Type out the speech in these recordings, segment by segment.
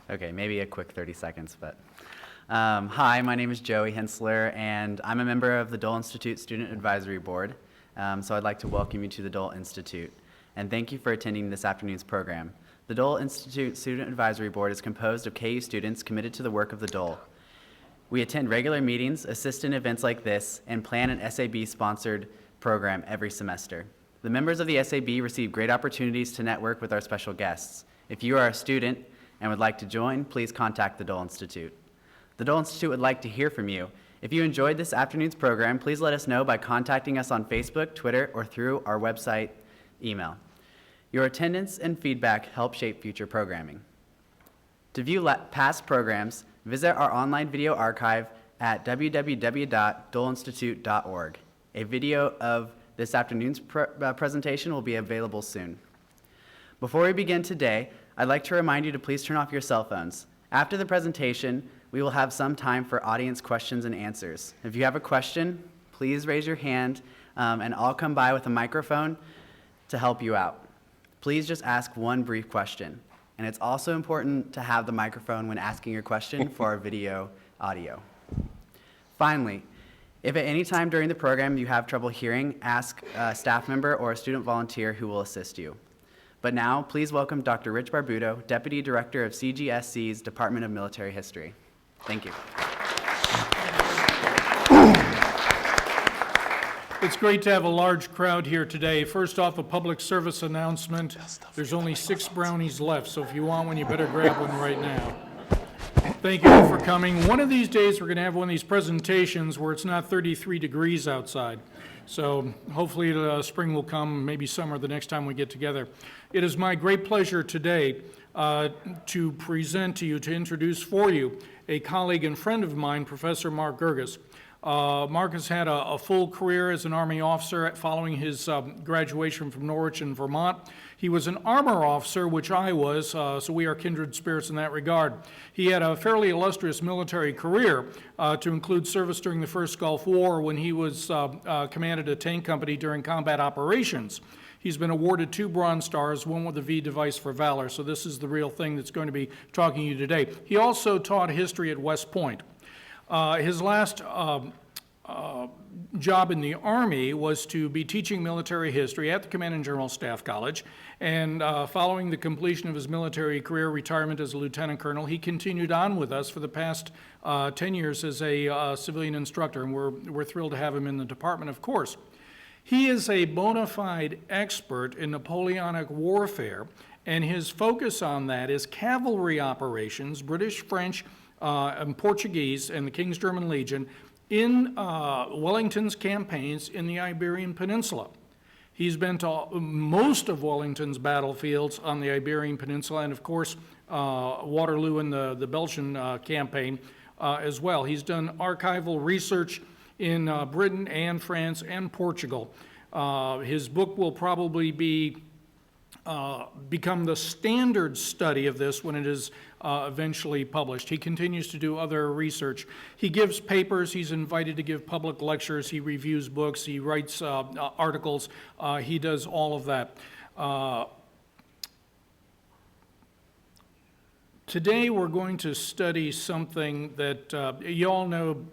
Okay, maybe a quick 30 seconds, but. Hi, my name is Joey Hensler, and I'm a member of the Dole Institute Student Advisory Board. So I'd like to welcome you to the Dole Institute, and thank you for attending this afternoon's program. The Dole Institute Student Advisory Board is composed of KU students committed to the work of the Dole. We attend regular meetings, assist in events like this, and plan an SAB-sponsored program every semester. The members of the SAB receive great opportunities to network with our special guests. If you are a student and would like to join, please contact the Dole Institute. The Dole Institute would like to hear from you. If you enjoyed this afternoon's program, please let us know by contacting us on Facebook, Twitter, or through our website email. Your attendance and feedback help shape future programming. To view past programs, visit our online video archive at www.doleinstitute.org. A video of this afternoon's presentation will be available soon. Before we begin today, I'd like to remind you to please turn off your cell phones. After the presentation, we will have some time for audience questions and answers. If you have a question, please raise your hand and I'll come by with a microphone to help you out. Please just ask one brief question. And it's also important to have the microphone when asking your question for our video audio. Finally, if at any time during the program you have trouble hearing, ask a staff member or a student volunteer who will assist you. But now, please welcome Dr. Rich Barbuto, Deputy Director of CGSC's Department of Military History. Thank you. It's great to have a large crowd here today. First off, a public service announcement. There's only 6 brownies left, so if you want one, you better grab one right now. Thank you all for coming. One of these days, we're going to have one of these presentations where it's not 33 degrees outside. So hopefully spring will come, maybe summer the next time we get together. It is my great pleasure today to present to you, to introduce for you, a colleague and friend of mine, Professor Mark Gerges. Mark has had a full career as an Army officer following his graduation from Norwich in Vermont. He was an armor officer, which I was, so we are kindred spirits in that regard. He had a fairly illustrious military career to include service during the First Gulf War when he was commanded a tank company during combat operations. He's been awarded 2 Bronze Stars, one with the V device for valor, so this is the real thing that's going to be talking to you today. He also taught history at West Point. His last job in the Army was to be teaching military history at the Command and General Staff College, and following the completion of his military career, retirement as a lieutenant colonel, he continued on with us for the past 10 years as a civilian instructor, and we're thrilled to have him in the department, of course. He is a bona fide expert in Napoleonic warfare, and his focus on that is cavalry operations, British, French, and Portuguese, and the King's German Legion in Wellington's campaigns in the Iberian Peninsula. He's been to most of Wellington's battlefields on the Iberian Peninsula, and of course, Waterloo and the Belgian campaign as well. He's done archival research in Britain and France and Portugal. His book will probably become the standard study of this when it is eventually published. He continues to do other research. He gives papers, he's invited to give public lectures, he reviews books, he writes articles, he does all of that. Today we're going to study something that you all know,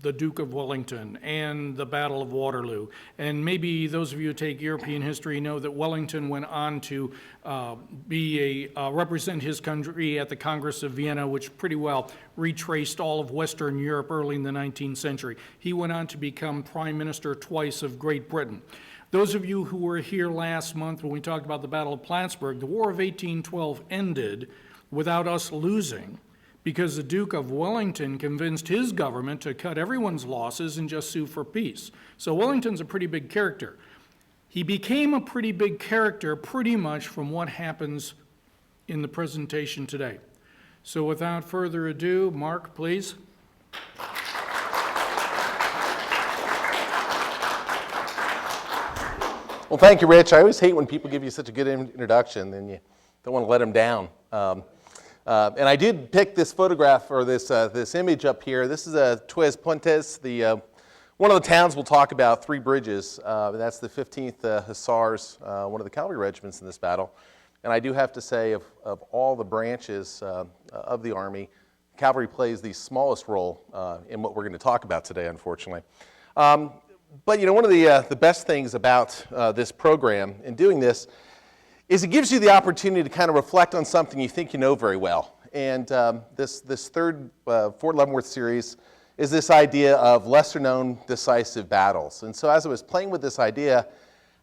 the Duke of Wellington and the Battle of Waterloo. And maybe those of you who take European history know that Wellington went on to represent his country at the Congress of Vienna, which pretty well retraced all of Western Europe early in the 19th century. He went on to become Prime Minister twice of Great Britain. Those of you who were here last month when we talked about the Battle of Plattsburgh, the War of 1812 ended without us losing, because the Duke of Wellington convinced his government to cut everyone's losses and just sue for peace. So Wellington's a pretty big character. He became a pretty big character pretty much from what happens in the presentation today. So without further ado, Mark, please. Well, thank you, Rich. I always hate when people give you such a good introduction and you don't want to let them down. And I did pick this photograph, or this image up here. This is Tres Puentes, one of the towns we'll talk about, 3 Bridges. That's the 15th Hussars, one of the cavalry regiments in this battle. And I do have to say, of all the branches of the Army, cavalry plays the smallest role in what we're going to talk about today, unfortunately. But you know, one of the best things about this program in doing this is it gives you the opportunity to kind of reflect on something you think you know very well. And this third Fort Leavenworth series is this idea of lesser-known decisive battles. And so as I was playing with this idea,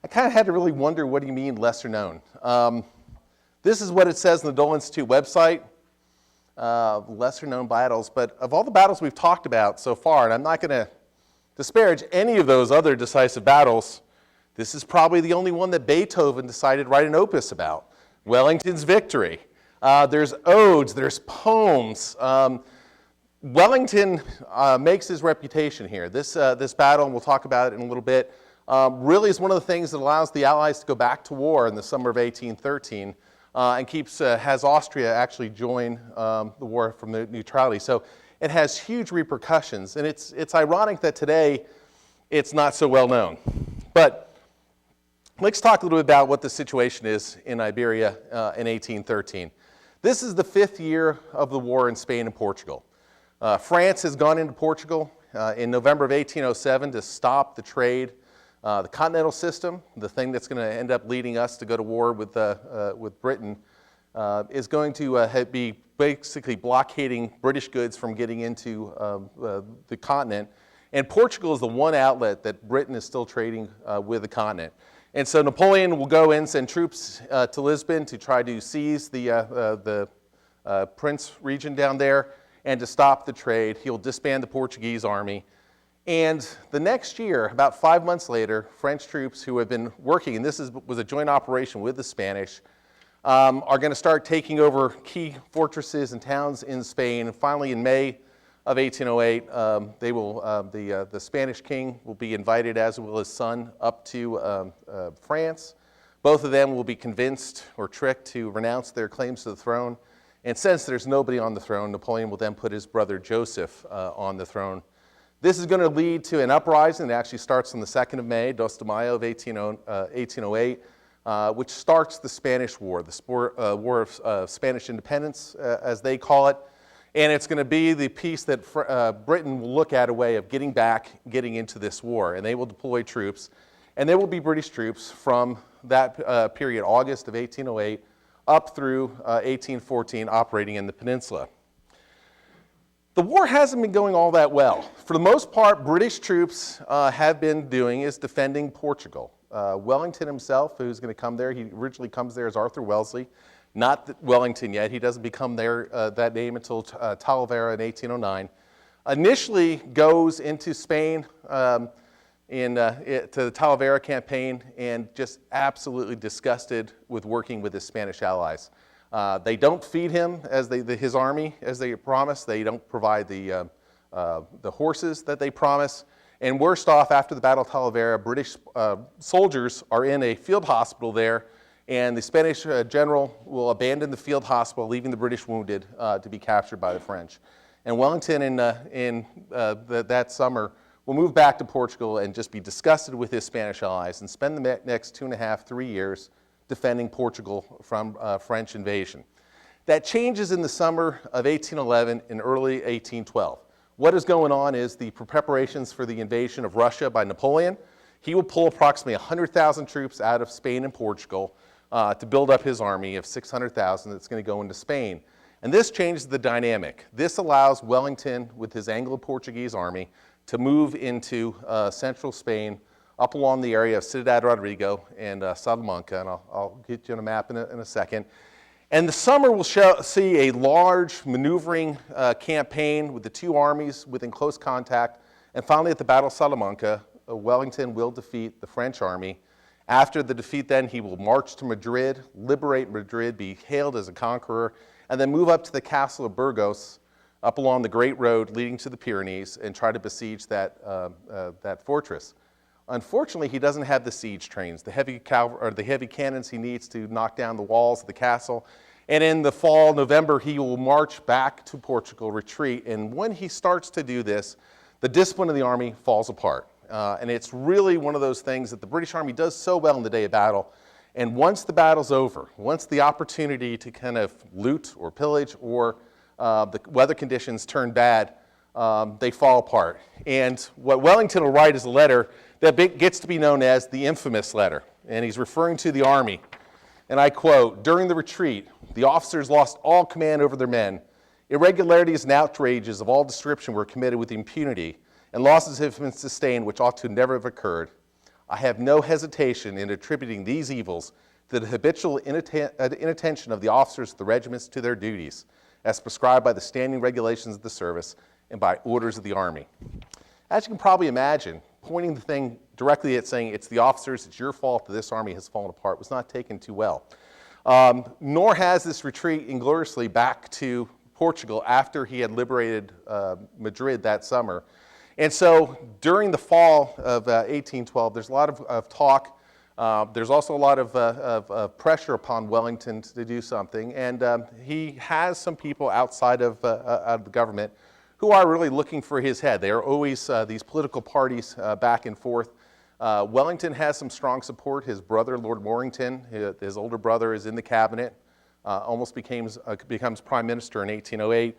I kind of had to really wonder, what do you mean lesser-known? This is what it says in the Dole Institute website, lesser-known battles. But of all the battles we've talked about so far, and I'm not going to disparage any of those other decisive battles, this is probably the only one that Beethoven decided to write an opus about, Wellington's victory. There's odes, there's poems. Wellington makes his reputation here. This battle, and we'll talk about it in a little bit, really is one of the things that allows the Allies to go back to war in the summer of 1813 and has Austria actually join the war from the neutrality. So it has huge repercussions, and it's ironic that today it's not so well known. But let's talk a little bit about what the situation is in Iberia in 1813. This is the 5th year of the war in Spain and Portugal. France has gone into Portugal in November of 1807 to stop the trade. The continental system, the thing that's going to end up leading us to go to war with Britain, is going to be basically blockading British goods from getting into the continent. And Portugal is the one outlet that Britain is still trading with the continent. And so Napoleon will go in, send troops to Lisbon to try to seize the Prince region down there and to stop the trade. He'll disband the Portuguese army. And the next year, about 5 months later, French troops who have been working, and this was a joint operation with the Spanish, are going to start taking over key fortresses and towns in Spain. And finally, in May of 1808, the Spanish king will be invited, as will his son, up to France. Both of them will be convinced or tricked to renounce their claims to the throne. And since there's nobody on the throne, Napoleon will then put his brother Joseph on the throne. This is going to lead to an uprising that actually starts on the 2nd of May, 2 de Mayo of 1808, which starts the Spanish War, the War of Spanish Independence, as they call it. And it's going to be the piece that Britain will look at a way of getting into this war. And they will deploy troops. And there will be British troops from that period, August of 1808, up through 1814, operating in the peninsula. The war hasn't been going all that well. For the most part, British troops have been doing is defending Portugal. Wellington himself, who's going to come there, he originally comes there as Arthur Wellesley, not Wellington yet. He doesn't become there that name until Talavera in 1809. Initially goes into Spain to the Talavera campaign and just absolutely disgusted with working with his Spanish allies. They don't feed him his army as they promised. They don't provide the horses that they promise. And worst off, after the Battle of Talavera, British soldiers are in a field hospital there, and the Spanish general will abandon the field hospital, leaving the British wounded to be captured by the French. And Wellington in that summer will move back to Portugal and just be disgusted with his Spanish allies and spend the next 2.5, 3 years defending Portugal from French invasion. That changes in the summer of 1811 and early 1812. What is going on is the preparations for the invasion of Russia by Napoleon. He will pull approximately 100,000 troops out of Spain and Portugal to build up his army of 600,000 that's going to go into Spain. And this changes the dynamic. This allows Wellington, with his Anglo-Portuguese army, to move into central Spain, up along the area of Ciudad Rodrigo and Salamanca, and I'll get you on a map in a second. And the summer will see a large maneuvering campaign with the two armies within close contact, and finally at the Battle of Salamanca, Wellington will defeat the French army. After the defeat then, he will march to Madrid, liberate Madrid, be hailed as a conqueror, and then move up to the castle of Burgos, up along the Great Road leading to the Pyrenees, and try to besiege that fortress. Unfortunately, he doesn't have the siege trains, the heavy cannons he needs to knock down the walls of the castle. And in the fall, November, he will march back to Portugal, retreat. And when he starts to do this, the discipline of the army falls apart. And it's really one of those things that the British Army does so well in the day of battle. And once the battle's over, once the opportunity to kind of loot or pillage or the weather conditions turn bad, they fall apart. And what Wellington will write is a letter that gets to be known as the infamous letter. And he's referring to the Army. And I quote, "During the retreat, the officers lost all command over their men. Irregularities and outrages of all description were committed with impunity, and losses have been sustained which ought to never have occurred. I have no hesitation in attributing these evils to the habitual inattention of the officers of the regiments to their duties, as prescribed by the standing regulations of the service and by orders of the Army." As you can probably imagine, pointing the thing directly at saying it's the officers, it's your fault that this army has fallen apart was not taken too well. Nor has this retreat ingloriously back to Portugal after he had liberated Madrid that summer. And so during the fall of 1812, there's a lot of talk. There's also a lot of pressure upon Wellington to do something. And he has some people outside of the government who are really looking for his head. They are always these political parties back and forth. Wellington has some strong support. His brother, Lord Warrington, his older brother, is in the cabinet, almost becomes prime minister in 1808.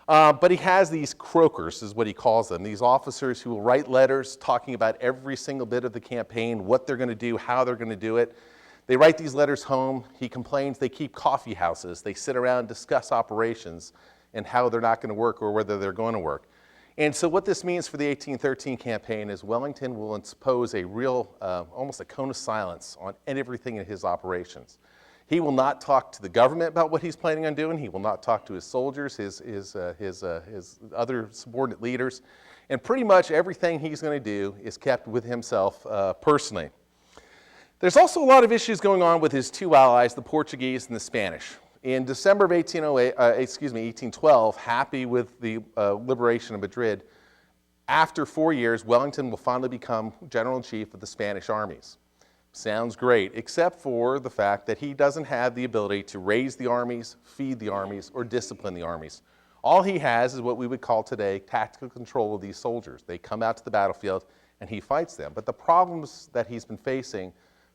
But he has these croakers, is what he calls them, these officers who will write letters talking about every single bit of the campaign, what they're going to do, how they're going to do it. They write these letters home. He complains they keep coffee houses. They sit around and discuss operations and how they're not going to work or whether they're going to work. And so what this means for the 1813 campaign is Wellington will impose a real, almost a cone of silence on everything in his operations. He will not talk to the government about what he's planning on doing. He will not talk to his soldiers, his other subordinate leaders. And pretty much everything he's going to do is kept with himself personally. There's also a lot of issues going on with his two allies, the Portuguese and the Spanish. In December of 1812, happy with the liberation of Madrid, after 4 years, Wellington will finally become General-in-Chief of the Spanish armies. Sounds great, except for the fact that he doesn't have the ability to raise the armies, feed the armies, or discipline the armies. All he has is what we would call today tactical control of these soldiers. They come out to the battlefield and he fights them. But the problems that he's been facing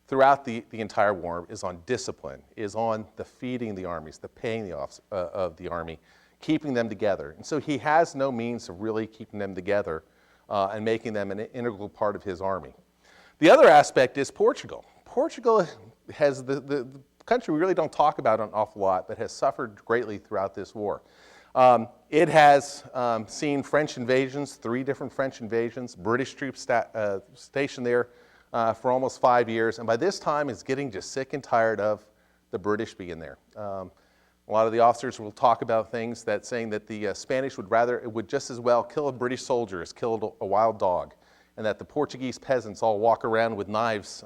throughout the entire war is on discipline, is on the feeding the armies, the paying of the army, keeping them together. And so he has no means of really keeping them together and making them an integral part of his army. The other aspect is Portugal. Portugal has the country we really don't talk about an awful lot, but has suffered greatly throughout this war. It has seen French invasions, 3 different French invasions, British troops stationed there for almost 5 years, and by this time is getting just sick and tired of the British being there. A lot of the officers will talk about things that saying that the Spanish would just as well kill a British soldier as kill a wild dog, and that the Portuguese peasants all walk around with knives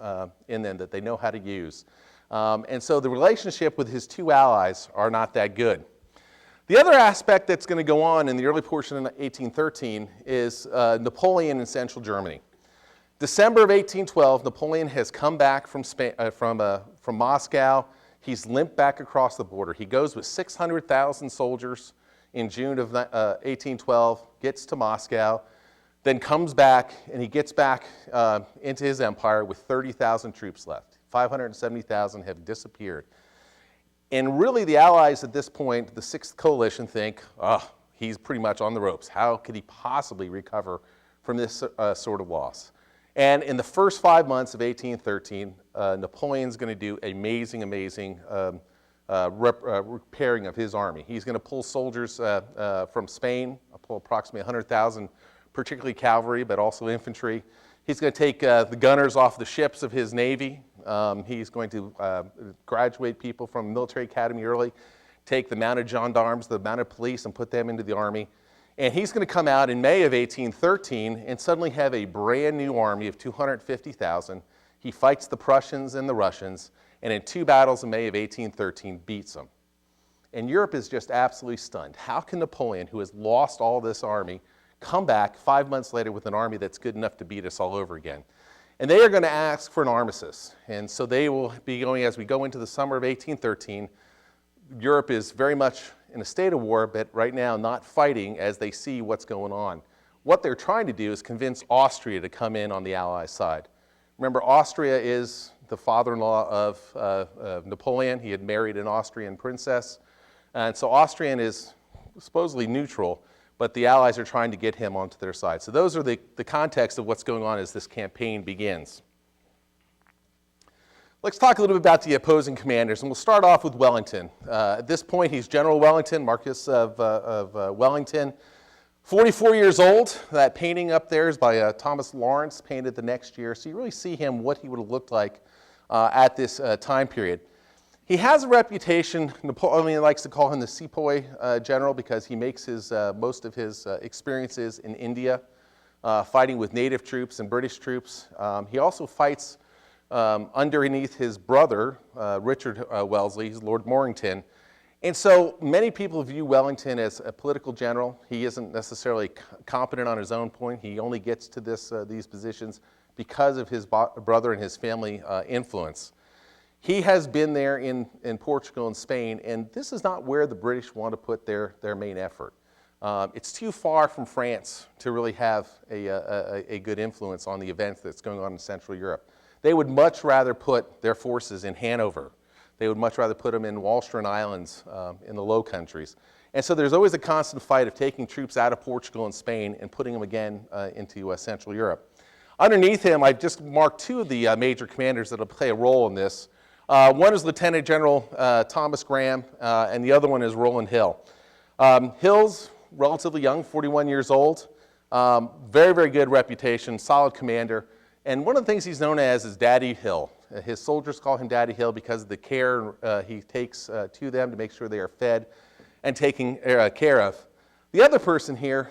in them that they know how to use. And so the relationship with his two allies are not that good. The other aspect that's going to go on in the early portion of 1813 is Napoleon in central Germany. December of 1812, Napoleon has come back from Moscow. He's limped back across the border. He goes with 600,000 soldiers in June of 1812, gets to Moscow, then comes back, and he gets back into his empire with 30,000 troops left. 570,000 have disappeared. And really the Allies at this point, the Sixth Coalition, think, oh, he's pretty much on the ropes. How could he possibly recover from this sort of loss? And in the first 5 months of 1813, Napoleon's going to do amazing repairing of his army. He's going to pull soldiers from Spain, pull approximately 100,000, particularly cavalry, but also infantry. He's going to take the gunners off the ships of his navy. He's going to graduate people from military academy early, take the mounted gendarmes, the mounted police, and put them into the army. And he's going to come out in May of 1813 and suddenly have a brand new army of 250,000. He fights the Prussians and the Russians, and in 2 battles in May of 1813 beats them. And Europe is just absolutely stunned. How can Napoleon, who has lost all this army, come back 5 months later with an army that's good enough to beat us all over again? And they are going to ask for an armistice. And so they will be going, as we go into the summer of 1813, Europe is very much in a state of war, but right now not fighting as they see what's going on. What they're trying to do is convince Austria to come in on the Allies' side. Remember, Austria is the father-in-law of Napoleon. He had married an Austrian princess. And so Austrian is supposedly neutral, but the Allies are trying to get him onto their side. So those are the context of what's going on as this campaign begins. Let's talk a little bit about the opposing commanders, and we'll start off with Wellington. At this point, he's General Wellington, Marquis of Wellington. 44 years old. That painting up there is by Thomas Lawrence, painted the next year. So you really see him, what he would have looked like at this time period. He has a reputation. Napoleon likes to call him the Sepoy general because he makes most of his experiences in India, fighting with native troops and British troops. He also fights underneath his brother, Richard Wellesley, he's Lord Mornington. And so many people view Wellington as a political general. He isn't necessarily competent on his own point. He only gets to these positions because of his brother and his family influence. He has been there in Portugal and Spain, and this is not where the British want to put their main effort. It's too far from France to really have a good influence on the events that's going on in Central Europe. They would much rather put their forces in Hanover. They would much rather put them in Walcheren Islands in the Low Countries. And so there's always a constant fight of taking troops out of Portugal and Spain and putting them again into Central Europe. Underneath him, I've just marked two of the major commanders that will play a role in this. One is Lieutenant General Thomas Graham, and the other one is Rowland Hill. Hill's relatively young, 41 years old. Very, very good reputation, solid commander. And one of the things he's known as is Daddy Hill. His soldiers call him Daddy Hill because of the care he takes to them to make sure they are fed and taken care of. The other person here,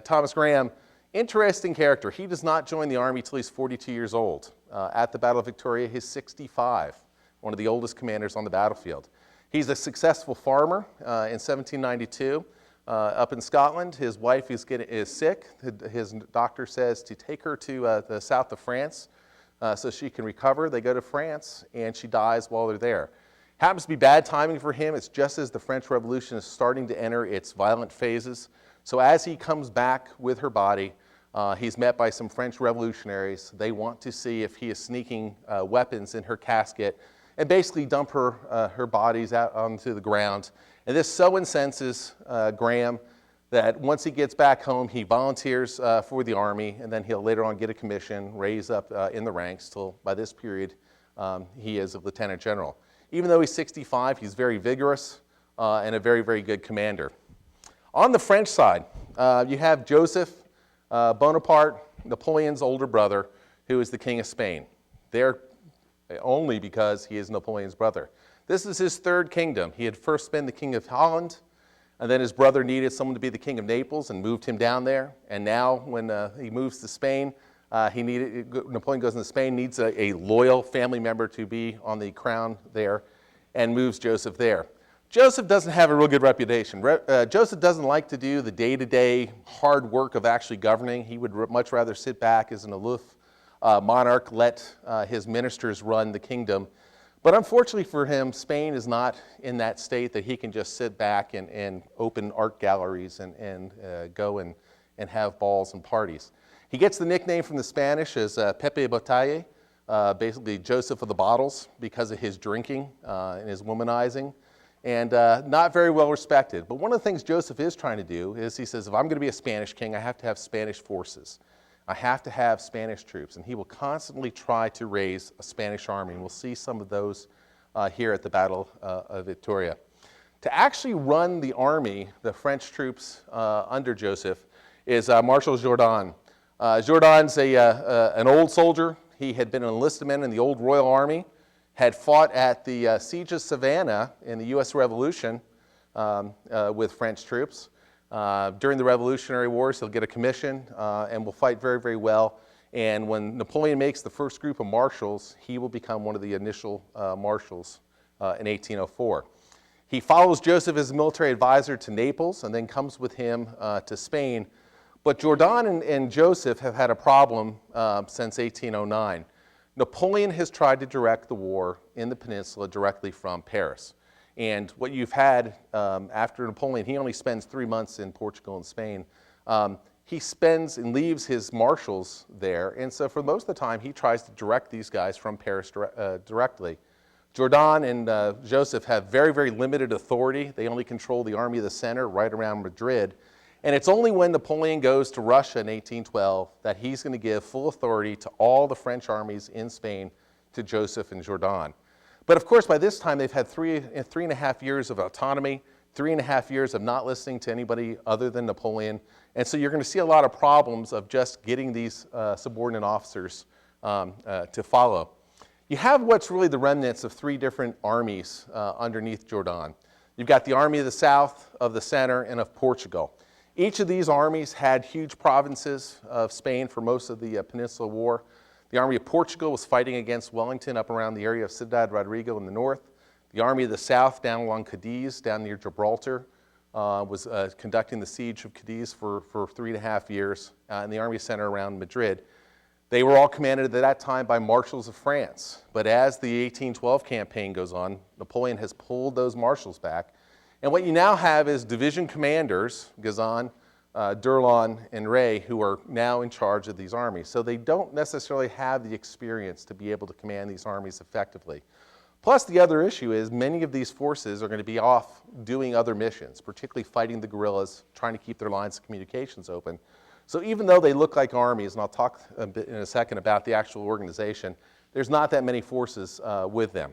Thomas Graham, interesting character. He does not join the army till he's 42 years old. At the Battle of Vitoria, he's 65, one of the oldest commanders on the battlefield. He's a successful farmer in 1792 up in Scotland. His wife is sick. His doctor says to take her to the south of France so she can recover. They go to France, and she dies while they're there. Happens to be bad timing for him. It's just as the French Revolution is starting to enter its violent phases. So as he comes back with her body, he's met by some French revolutionaries. They want to see if he is sneaking weapons in her casket and basically dump her bodies out onto the ground. And this so incenses Graham that once he gets back home, he volunteers for the army, and then he'll later on get a commission, raise up in the ranks till by this period he is a lieutenant general. Even though he's 65, he's very vigorous and a very, very good commander. On the French side, you have Joseph Bonaparte, Napoleon's older brother, who is the King of Spain. They're only because he is Napoleon's brother. This is his third kingdom. He had first been the King of Holland, and then his brother needed someone to be the King of Naples and moved him down there. And now when he moves to Spain, Napoleon goes into Spain, needs a loyal family member to be on the crown there, and moves Joseph there. Joseph doesn't have a real good reputation. Joseph doesn't like to do the day-to-day hard work of actually governing. He would much rather sit back as an aloof monarch, let his ministers run the kingdom. But unfortunately for him, Spain is not in that state that he can just sit back and open art galleries and go and have balls and parties. He gets the nickname from the Spanish as Pepe Botella, basically Joseph of the Bottles, because of his drinking and his womanizing, and not very well respected. But one of the things Joseph is trying to do is he says, if I'm going to be a Spanish king, I have to have Spanish forces. I have to have Spanish troops, and he will constantly try to raise a Spanish army, and we'll see some of those here at the Battle of Vitoria. To actually run the army, the French troops under Joseph, is Marshal Jourdan. Jourdan's an old soldier. He had been an enlisted man in the old Royal Army, had fought at the Siege of Savannah in the U.S. Revolution with French troops. During the Revolutionary Wars, he'll get a commission and will fight very, very well. And when Napoleon makes the first group of marshals, he will become one of the initial marshals in 1804. He follows Joseph as a military advisor to Naples and then comes with him to Spain. But Jourdan and Joseph have had a problem since 1809. Napoleon has tried to direct the war in the peninsula directly from Paris. And what you've had after Napoleon, he only spends 3 months in Portugal and Spain. he spends and leaves his marshals there, and so for most of the time, he tries to direct these guys from Paris directly. Jourdan and Joseph have very, very limited authority. They only control the army of the center right around Madrid. And it's only when Napoleon goes to Russia in 1812 that he's going to give full authority to all the French armies in Spain to Joseph and Jourdan. But of course, by this time, they've had three and a half years of autonomy, 3.5 years of not listening to anybody other than Napoleon. And so you're going to see a lot of problems of just getting these subordinate officers to follow. You have what's really the remnants of three different armies underneath Jourdan. You've got the army of the south, of the center, and of Portugal. Each of these armies had huge provinces of Spain for most of the Peninsular War. The army of Portugal was fighting against Wellington up around the area of Ciudad Rodrigo in the north. The army of the south down along Cadiz, down near Gibraltar, was conducting the siege of Cadiz for 3.5 years, and the army center around Madrid. They were all commanded at that time by marshals of France. But as the 1812 campaign goes on, Napoleon has pulled those marshals back. And what you now have is division commanders, Gazan, Durlan, and Ray, who are now in charge of these armies. So they don't necessarily have the experience to be able to command these armies effectively. Plus, the other issue is many of these forces are going to be off doing other missions, particularly fighting the guerrillas, trying to keep their lines of communications open. So even though they look like armies, and I'll talk a bit in a second about the actual organization, there's not that many forces with them.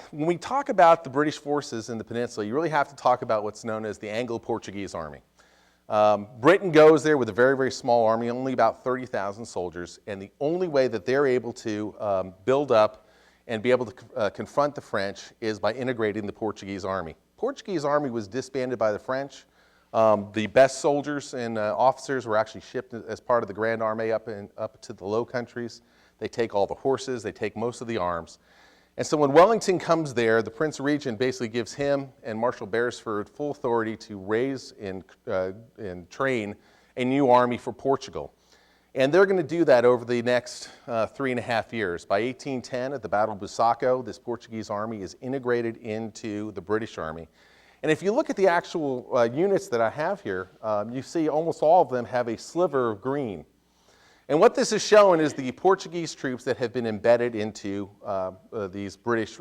When we talk about the British forces in the peninsula, you really have to talk about what's known as the Anglo-Portuguese Army. Britain goes there with a very, very small army, only about 30,000 soldiers, and the only way that they're able to build up and be able to confront the French is by integrating the Portuguese army. Portuguese army was disbanded by the French. The best soldiers and officers were actually shipped as part of the Grand Army up to the Low Countries. They take all the horses, they take most of the arms. And so when Wellington comes there, the Prince Regent basically gives him and Marshal Beresford full authority to raise and train a new army for Portugal. And they're going to do that over the next 3.5 years. By 1810, at the Battle of Busaco, this Portuguese army is integrated into the British army. And if you look at the actual units that I have here, you see almost all of them have a sliver of green. And what this is showing is the Portuguese troops that have been embedded into these British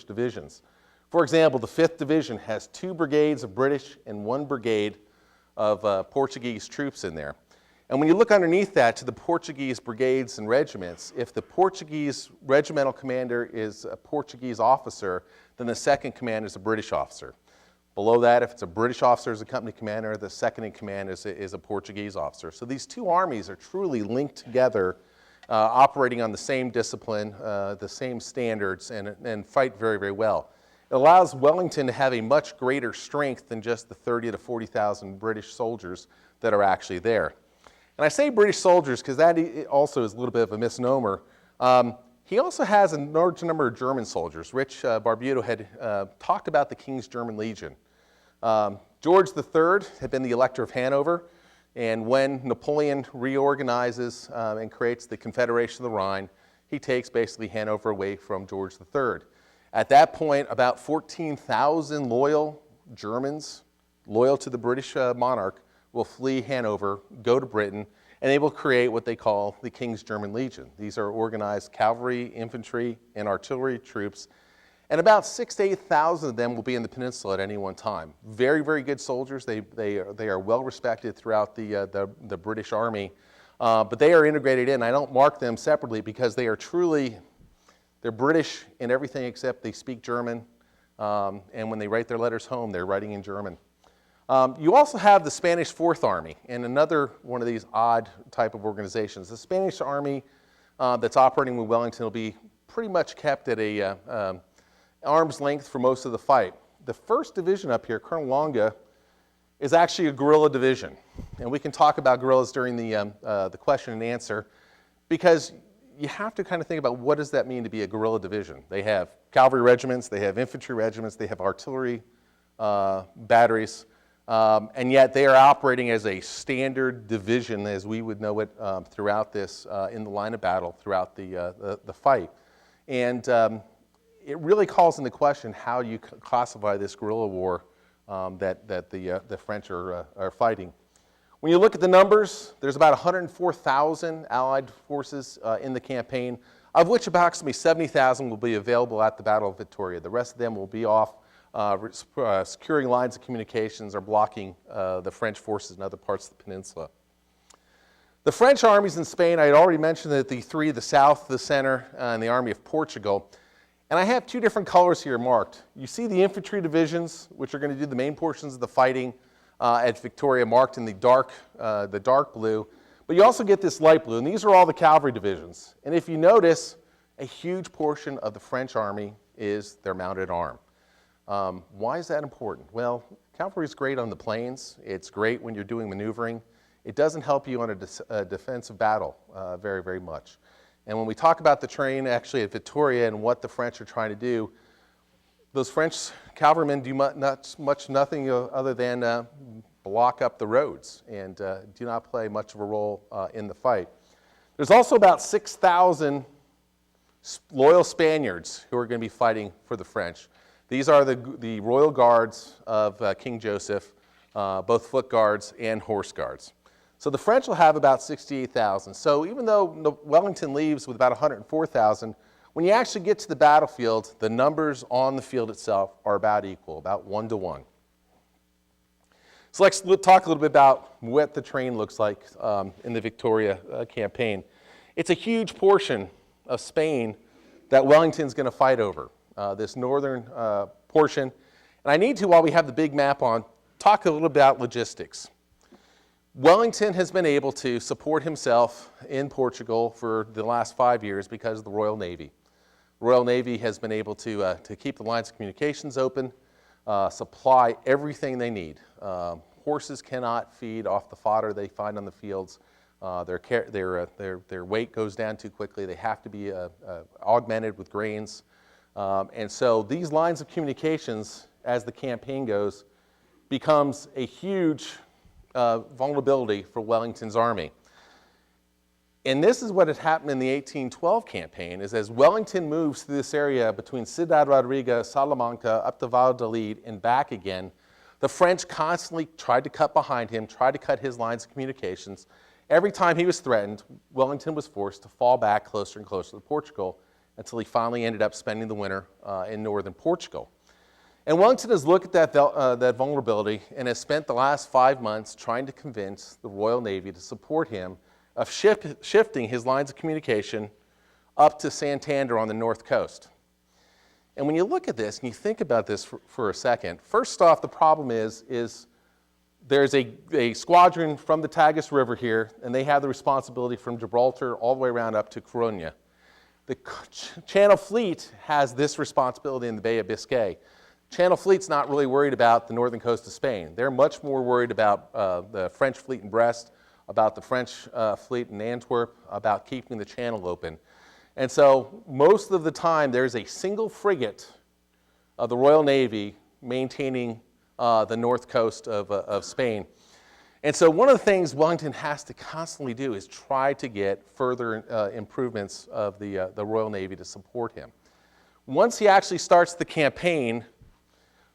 divisions. For example, the 5th Division has 2 brigades of British and 1 brigade of Portuguese troops in there. And when you look underneath that to the Portuguese brigades and regiments, if the Portuguese regimental commander is a Portuguese officer, then the second command is a British officer. Below that, if it's a British officer as a company commander, the second in command is a Portuguese officer. So these two armies are truly linked together, operating on the same discipline, the same standards, and fight very, very well. It allows Wellington to have a much greater strength than just the 30 to 40,000 British soldiers that are actually there. And I say British soldiers because that also is a little bit of a misnomer. He also has a large number of German soldiers. Rich Barbuto had talked about the King's German Legion. George III had been the Elector of Hanover, and when Napoleon reorganizes and creates the Confederation of the Rhine, he takes basically Hanover away from George III. At that point, about 14,000 loyal Germans, loyal to the British monarch, will flee Hanover, go to Britain, and they will create what they call the King's German Legion. These are organized cavalry, infantry, and artillery troops, and about 6,000 to 8,000 of them will be in the peninsula at any one time. Very, very good soldiers. They are well respected throughout the British Army, but they are integrated in. I don't mark them separately because they are truly, they're British in everything except they speak German, and when they write their letters home, they're writing in German. You also have the Spanish Fourth Army, and another one of these odd type of organizations. The Spanish Army that's operating with Wellington will be pretty much kept at a arm's length for most of the fight. The 1st Division up here, Colonel Longa, is actually a guerrilla division, and we can talk about guerrillas during the question and answer, because you have to kind of think about what does that mean to be a guerrilla division. They have cavalry regiments, they have infantry regiments, they have artillery batteries. And yet they are operating as a standard division, as we would know it throughout this, in the line of battle, throughout the fight. And it really calls into question how you classify this guerrilla war that the French are fighting. When you look at the numbers, there's about 104,000 Allied forces in the campaign, of which approximately 70,000 will be available at the Battle of Vitoria. The rest of them will be off securing lines of communications or blocking the French forces in other parts of the peninsula. The French armies in Spain, I had already mentioned that the three, the south, the center, and the Army of Portugal. And I have two different colors here marked. You see the infantry divisions, which are going to do the main portions of the fighting at Vitoria, marked in the dark blue. But you also get this light blue, and these are all the cavalry divisions. And if you notice, a huge portion of the French army is their mounted arm. Why is that important? Well, cavalry is great on the plains. It's great when you're doing maneuvering. It doesn't help you on a defensive battle very, very much. And when we talk about the terrain actually at Vitoria and what the French are trying to do, those French cavalrymen do nothing other than block up the roads and do not play much of a role in the fight. There's also about 6,000 loyal Spaniards who are going to be fighting for the French. These are the royal guards of King Joseph, both foot guards and horse guards. So the French will have about 68,000. So even though Wellington leaves with about 104,000, when you actually get to the battlefield, the numbers on the field itself are about equal, about 1 to 1. So let's talk a little bit about what the terrain looks like in the Vitoria campaign. It's a huge portion of Spain that Wellington's going to fight over, this northern portion. And I need to, while we have the big map on, talk a little about logistics. Wellington has been able to support himself in Portugal for the last 5 years because of the Royal Navy. The Royal Navy has been able to keep the lines of communications open, supply everything they need. Horses cannot feed off the fodder they find on the fields. Their weight goes down too quickly. They have to be augmented with grains. And so these lines of communications, as the campaign goes, becomes a huge vulnerability for Wellington's army. And this is what had happened in the 1812 campaign, is as Wellington moves through this area between Ciudad Rodriga, Salamanca, up to Valladolid, and back again, the French constantly tried to cut behind him, tried to cut his lines of communications. Every time he was threatened, Wellington was forced to fall back closer and closer to Portugal until he finally ended up spending the winter in northern Portugal. And Wellington has looked at that vulnerability and has spent the last 5 months trying to convince the Royal Navy to support him of shifting his lines of communication up to Santander on the north coast. And when you look at this and you think about this for a second, first off, the problem is there's a squadron from the Tagus River here, and they have the responsibility from Gibraltar all the way around up to Coruña. The Channel Fleet has this responsibility in the Bay of Biscay. Channel Fleet's not really worried about the northern coast of Spain. They're much more worried about the French fleet in Brest, about the French fleet in Antwerp, about keeping the channel open. And so most of the time there's a single frigate of the Royal Navy maintaining the north coast of Spain. And so one of the things Wellington has to constantly do is try to get further improvements of the Royal Navy to support him. Once he actually starts the campaign,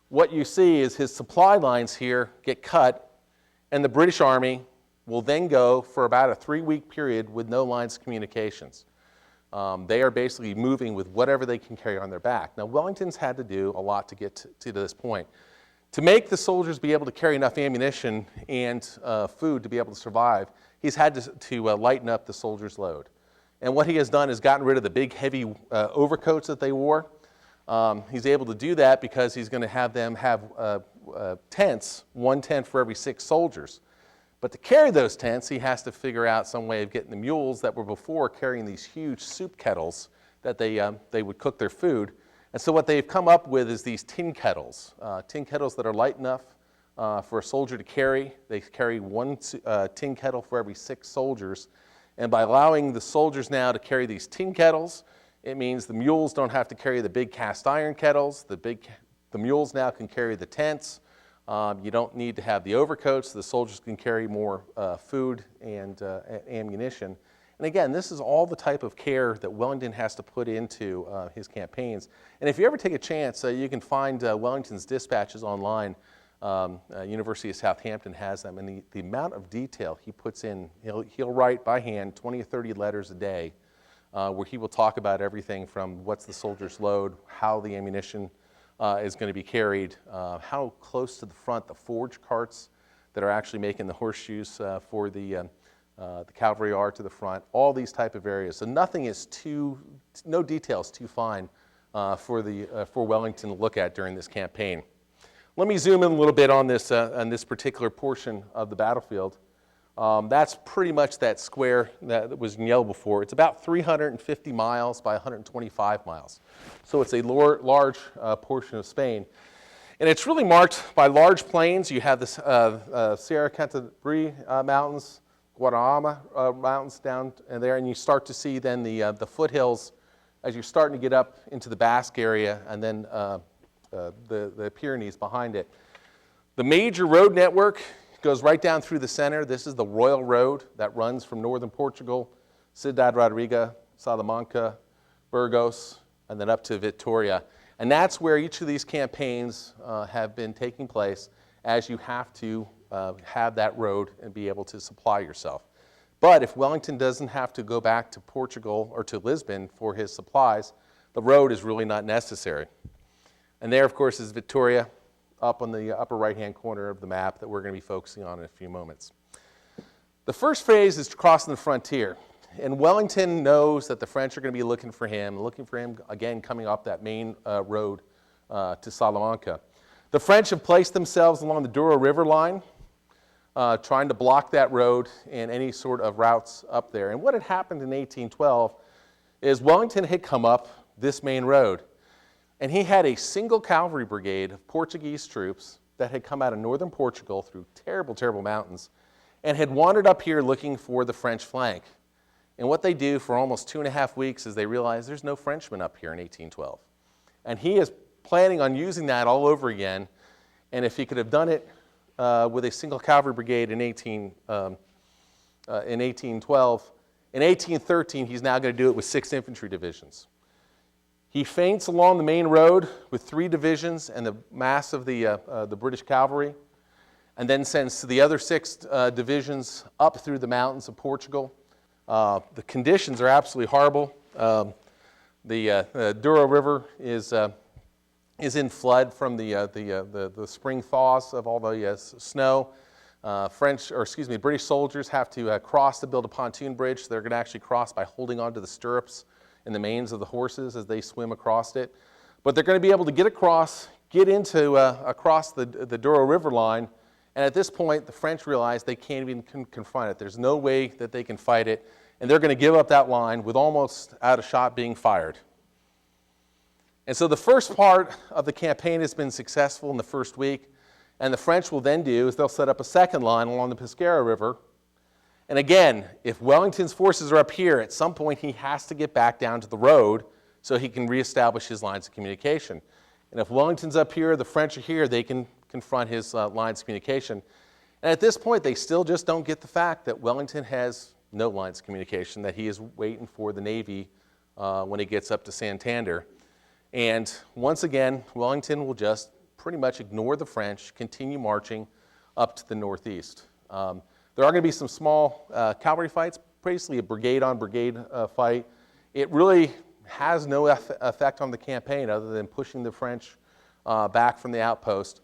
what you see is his supply lines here get cut, and the British Army will then go for about a 3-week period with no lines of communications. They are basically moving with whatever they can carry on their back. Now, Wellington's had to do a lot to get to this point. To make the soldiers be able to carry enough ammunition and food to be able to survive, he's had to lighten up the soldiers' load. And what he has done is gotten rid of the big, heavy overcoats that they wore. He's able to do that because he's going to have them have tents, 1 tent for every 6 soldiers. But to carry those tents, he has to figure out some way of getting the mules that were before carrying these huge soup kettles that they would cook their food. And so what they've come up with is these tin kettles that are light enough for a soldier to carry. They carry 1 tin kettle for every 6 soldiers. And by allowing the soldiers now to carry these tin kettles, it means the mules don't have to carry the big cast iron kettles. The mules now can carry the tents. You don't need to have the overcoats. The soldiers can carry more food and ammunition. And again, this is all the type of care that Wellington has to put into his campaigns. And if you ever take a chance, you can find Wellington's dispatches online. University of Southampton has them, and the amount of detail he puts in, he'll write by hand 20 or 30 letters a day, where he will talk about everything from what's the soldier's load, how the ammunition is going to be carried, how close to the front the forge carts that are actually making the horseshoes for the cavalry are to the front, all these type of areas. So nothing is no details too fine for Wellington to look at during this campaign. Let me zoom in a little bit on this particular portion of the battlefield. That's pretty much that square that was in yellow before. It's about 350 miles by 125 miles. So it's a large portion of Spain. And it's really marked by large plains. You have the Sierra Cantabria Mountains, Guadarrama Mountains down there, and you start to see then the foothills as you're starting to get up into the Basque area, and then the Pyrenees behind it. The major road network goes right down through the center. This is the Royal Road that runs from northern Portugal, Ciudad Rodriga, Salamanca, Burgos, and then up to Vitoria. And that's where each of these campaigns have been taking place, as you have to have that road and be able to supply yourself. But if Wellington doesn't have to go back to Portugal or to Lisbon for his supplies, the road is really not necessary. And there, of course, is Vitoria, up on the upper right-hand corner of the map that we're going to be focusing on in a few moments. The first phase is crossing the frontier. And Wellington knows that the French are going to be looking for him again coming up that main road to Salamanca. The French have placed themselves along the Douro River line, trying to block that road and any sort of routes up there. And what had happened in 1812 is Wellington had come up this main road, and he had a single cavalry brigade of Portuguese troops that had come out of northern Portugal through terrible, terrible mountains and had wandered up here looking for the French flank. And what they do for almost 2.5 weeks is they realize there's no Frenchmen up here in 1812. And he is planning on using that all over again. And if he could have done it with a single cavalry brigade in 1812, in 1813 he's now going to do it with 6 infantry divisions. He feints along the main road with 3 divisions and the mass of the British cavalry, and then sends the other 6 divisions up through the mountains of Portugal. The conditions are absolutely horrible. The Douro River is in flood from the spring thaws of all the snow. British soldiers have to cross to build a pontoon bridge. They're going to actually cross by holding onto the stirrups and the manes of the horses as they swim across it. But they're going to be able to get across the Douro River line, and at this point the French realize they can't even confront it. There's no way that they can fight it, and they're going to give up that line with almost out of shot being fired. And so the first part of the campaign has been successful in the first week, and the French will then do is they'll set up a second line along the Pesquera River. And again, if Wellington's forces are up here, at some point he has to get back down to the road so he can reestablish his lines of communication. And if Wellington's up here, the French are here, they can confront his lines of communication. And at this point, they still just don't get the fact that Wellington has no lines of communication, that he is waiting for the Navy when he gets up to Santander. And once again, Wellington will just pretty much ignore the French, continue marching up to the northeast. There are going to be some small cavalry fights, basically a brigade-on-brigade fight. It really has no effect on the campaign other than pushing the French back from the outpost.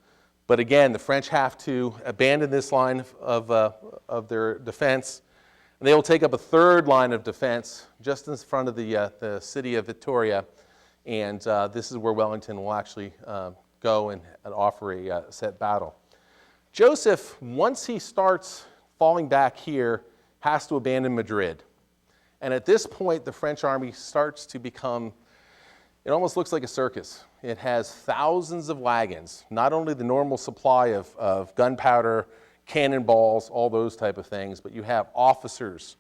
But again, the French have to abandon this line of their defense, and they will take up a third line of defense just in front of the city of Vitoria, and this is where Wellington will actually go and offer a set battle. Joseph, once he starts falling back here, has to abandon Madrid. And at this point, the French army starts to become, it almost looks like a circus. It has thousands of wagons, not only the normal supply of gunpowder, cannonballs, all those type of things, but you have officers,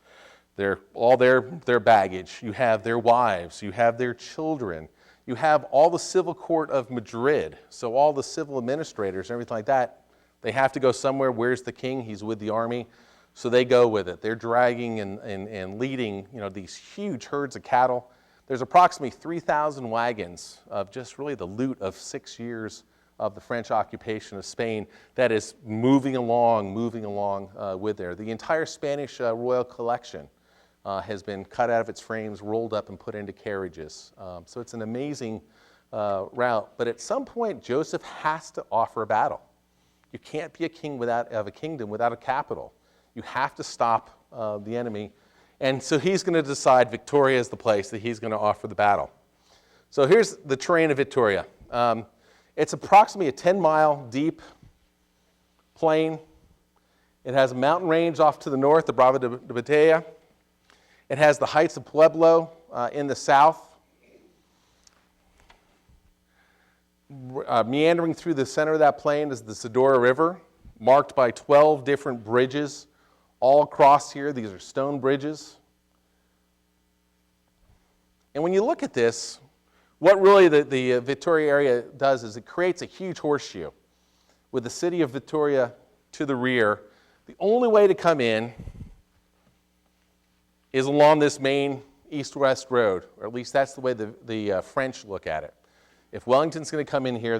all their baggage, you have their wives, you have their children, you have all the civil court of Madrid, so all the civil administrators and everything like that. They have to go somewhere. Where's the king? He's with the army. So they go with it. They're dragging and leading these huge herds of cattle. There's approximately 3,000 wagons of just really the loot of 6 years of the French occupation of Spain that is moving along with there. The entire Spanish royal collection has been cut out of its frames, rolled up, and put into carriages. So it's an amazing route. But at some point, Joseph has to offer a battle. You can't be a king of a kingdom without a capital. You have to stop the enemy. And so he's going to decide Vitoria is the place that he's going to offer the battle. So here's the terrain of Vitoria. It's approximately a 10-mile deep plain. It has a mountain range off to the north, the Brava de Batea. It has the heights of Pueblo in the south. Meandering through the center of that plain is the Zadora River, marked by 12 different bridges all across here. These are stone bridges. And when you look at this, what really the Vitoria area does is it creates a huge horseshoe with the city of Vitoria to the rear. The only way to come in is along this main east-west road, or at least that's the way the French look at it. If Wellington's going to come in here,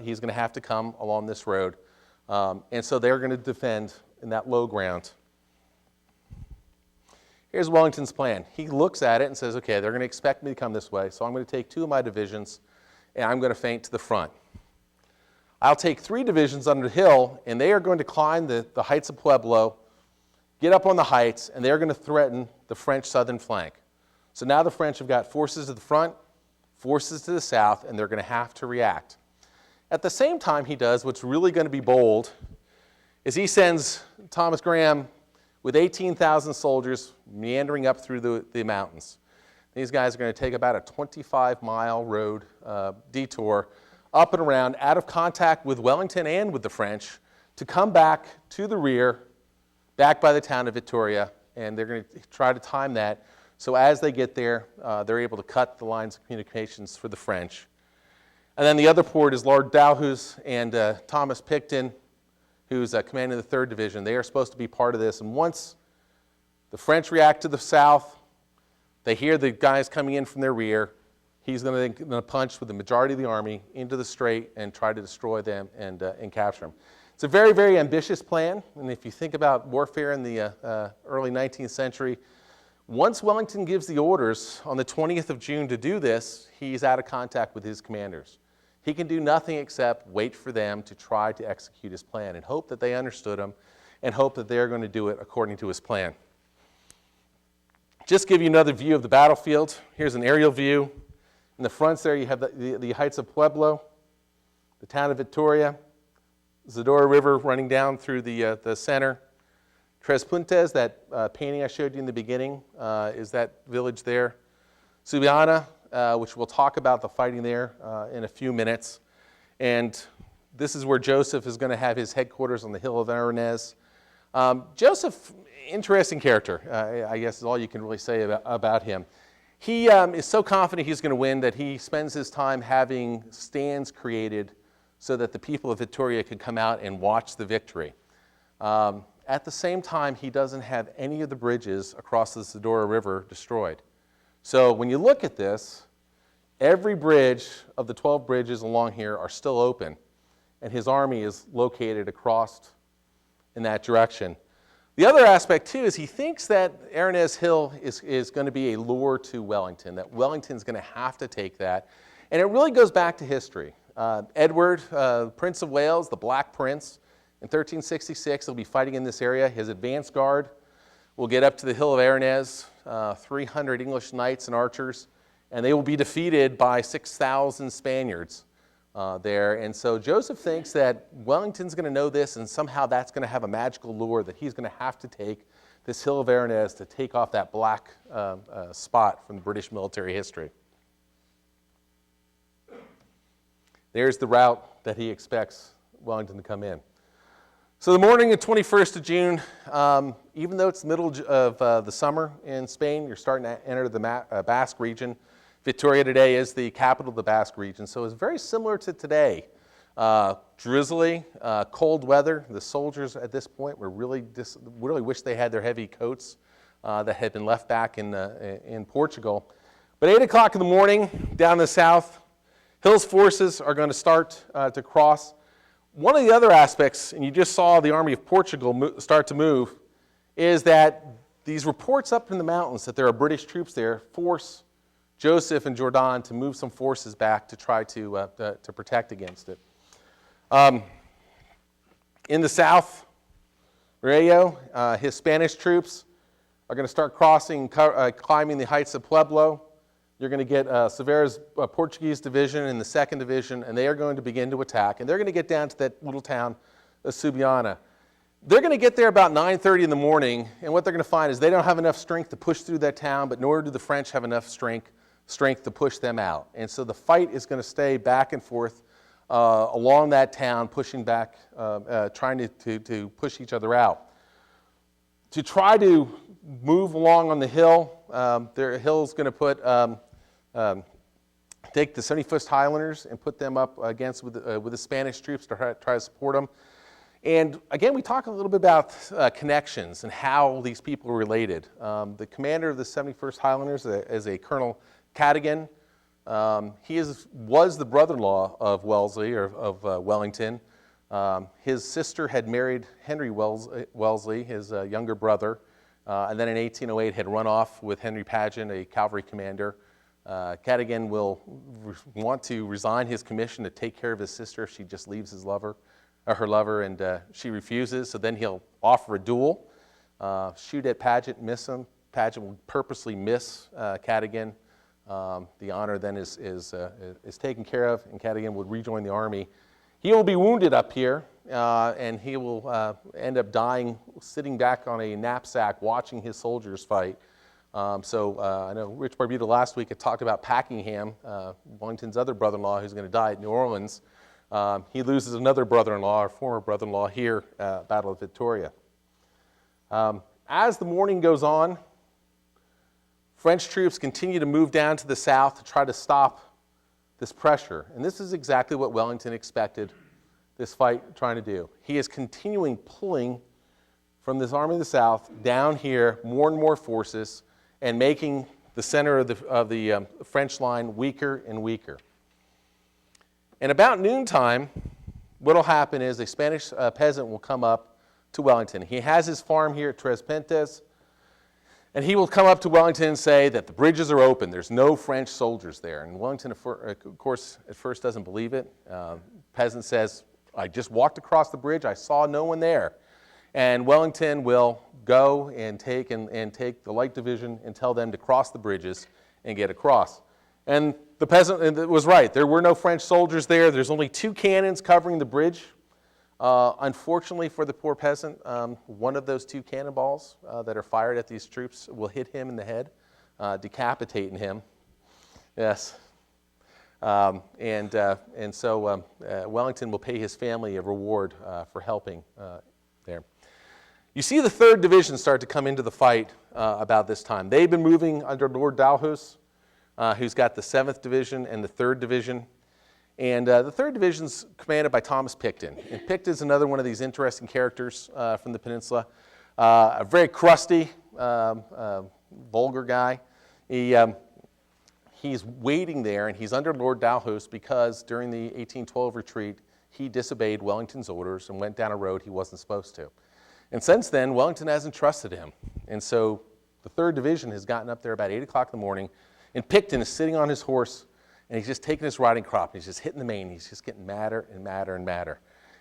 he's going to have to come along this road. And so they're going to defend in that low ground. Here's Wellington's plan. He looks at it and says, okay, they're going to expect me to come this way, so I'm going to take 2 of my divisions, and I'm going to feint to the front. I'll take 3 divisions under the hill, and they are going to climb the heights of Pueblo, get up on the heights, and they're going to threaten the French southern flank. So now the French have got forces to the front, forces to the south, and they're going to have to react. At the same time he does, what's really going to be bold is he sends Thomas Graham with 18,000 soldiers meandering up through the mountains. These guys are going to take about a 25-mile road detour up and around, out of contact with Wellington and with the French, to come back to the rear, back by the town of Vitoria, and they're going to try to time that. So as they get there, they're able to cut the lines of communications for the French. And then the other port is Lord Dalhousie and Thomas Picton, who's commanding the 3rd Division. They are supposed to be part of this. And once the French react to the south, they hear the guys coming in from their rear. He's going to punch with the majority of the army into the strait and try to destroy them and capture them. It's a very, very ambitious plan. And if you think about warfare in the early 19th century, once Wellington gives the orders on the 20th of June to do this, he's out of contact with his commanders. He can do nothing except wait for them to try to execute his plan and hope that they understood him and hope that they're going to do it according to his plan. Just give you another view of the battlefield. Here's an aerial view. In the fronts there you have the heights of Pueblo, the town of Vitoria, Zadora River running down through the center. Tres Puntas, that painting I showed you in the beginning, is that village there. Subiana, which we'll talk about the fighting there in a few minutes. And this is where Joseph is going to have his headquarters on the hill of Aranez. Joseph, interesting character, I guess is all you can really say about him. He is so confident he's going to win that he spends his time having stands created so that the people of Vitoria could come out and watch the victory. At the same time, he doesn't have any of the bridges across the Zadora River destroyed. So when you look at this, every bridge of the 12 bridges along here are still open, and his army is located across in that direction. The other aspect, too, is he thinks that Aranez Hill is going to be a lure to Wellington, that Wellington's going to have to take that. And it really goes back to history. Edward, Prince of Wales, the Black Prince, in 1366, he'll be fighting in this area. His advance guard will get up to the hill of Aranez, 300 English knights and archers, and they will be defeated by 6,000 Spaniards there. And so Joseph thinks that Wellington's going to know this, and somehow that's going to have a magical lure that he's going to have to take this hill of Aranez to take off that black spot from British military history. There's the route that he expects Wellington to come in. So the morning of 21st of June, even though it's the middle of the summer in Spain, you're starting to enter the Basque region. Vitoria today is the capital of the Basque region, so it's very similar to today. Drizzly, cold weather. The soldiers at this point were really wish they had their heavy coats that had been left back in Portugal. But 8 o'clock in the morning, down in the south, Hill's forces are going to start to cross. One of the other aspects, and you just saw the army of Portugal start to move, is that these reports up in the mountains that there are British troops there force Joseph and Jourdan to move some forces back to try to protect against it. In the south, Rayo, his Spanish troops are going to start crossing, climbing the heights of Pueblo. You're going to get Severa's Portuguese division in the 2nd Division, and they are going to begin to attack. And they're going to get down to that little town of Subiana. They're going to get there about 9:30 in the morning, and what they're going to find is they don't have enough strength to push through that town, but nor do the French have enough strength to push them out. And so the fight is going to stay back and forth along that town, pushing back, trying to push each other out. To try to move along on the hill, Hill's going to put take the 71st Highlanders and put them up against with the Spanish troops to try to support them. And again, we talk a little bit about connections and how these people are related. The commander of the 71st Highlanders is a Colonel Cadogan. He was the brother-in-law of Wellesley, or of Wellington. His sister had married Henry Wellesley, his younger brother, and then in 1808 had run off with Henry Paget, a cavalry commander. Cadogan will want to resign his commission to take care of his sister if she just leaves her lover, and she refuses. So then he'll offer a duel, shoot at Paget, miss him. Paget will purposely miss Cadogan. The honor then is taken care of, and Cadogan would rejoin the army. He will be wounded up here, and he will end up dying sitting back on a knapsack watching his soldiers fight. I know Rich Barbuda last week had talked about Packingham, Wellington's other brother-in-law who's going to die at New Orleans. He loses another brother-in-law, or former brother-in-law, here at Battle of Vitoria. As the morning goes on, French troops continue to move down to the south to try to stop this pressure. And this is exactly what Wellington expected this fight trying to do. He is continuing pulling from this army of the south down here more and more forces and making the center of the French line weaker and weaker. And about noontime, what will happen is a Spanish peasant will come up to Wellington. He has his farm here at Tres Pentes, and he will come up to Wellington and say that the bridges are open. There's no French soldiers there. And Wellington, of course, at first doesn't believe it. Peasant says, I just walked across the bridge. I saw no one there. And Wellington will go and take the light division and tell them to cross the bridges and get across. And the peasant was right. There were no French soldiers there. There's only 2 cannons covering the bridge. Unfortunately for the poor peasant, one of those 2 cannonballs that are fired at these troops will hit him in the head, decapitating him. Yes. And so Wellington will pay his family a reward for helping there. You see the 3rd Division start to come into the fight about this time. They've been moving under Lord Dalhousie, who's got the 7th Division and the 3rd Division. And the 3rd Division's commanded by Thomas Picton. And Picton's another one of these interesting characters from the peninsula. A very crusty, vulgar guy. He's waiting there, and he's under Lord Dalhousie because during the 1812 retreat, he disobeyed Wellington's orders and went down a road he wasn't supposed to. And since then, Wellington hasn't trusted him. And so the 3rd Division has gotten up there about 8 o'clock in the morning, and Picton is sitting on his horse, and he's just taking his riding crop, and he's just hitting the mane. He's just getting madder and madder and madder.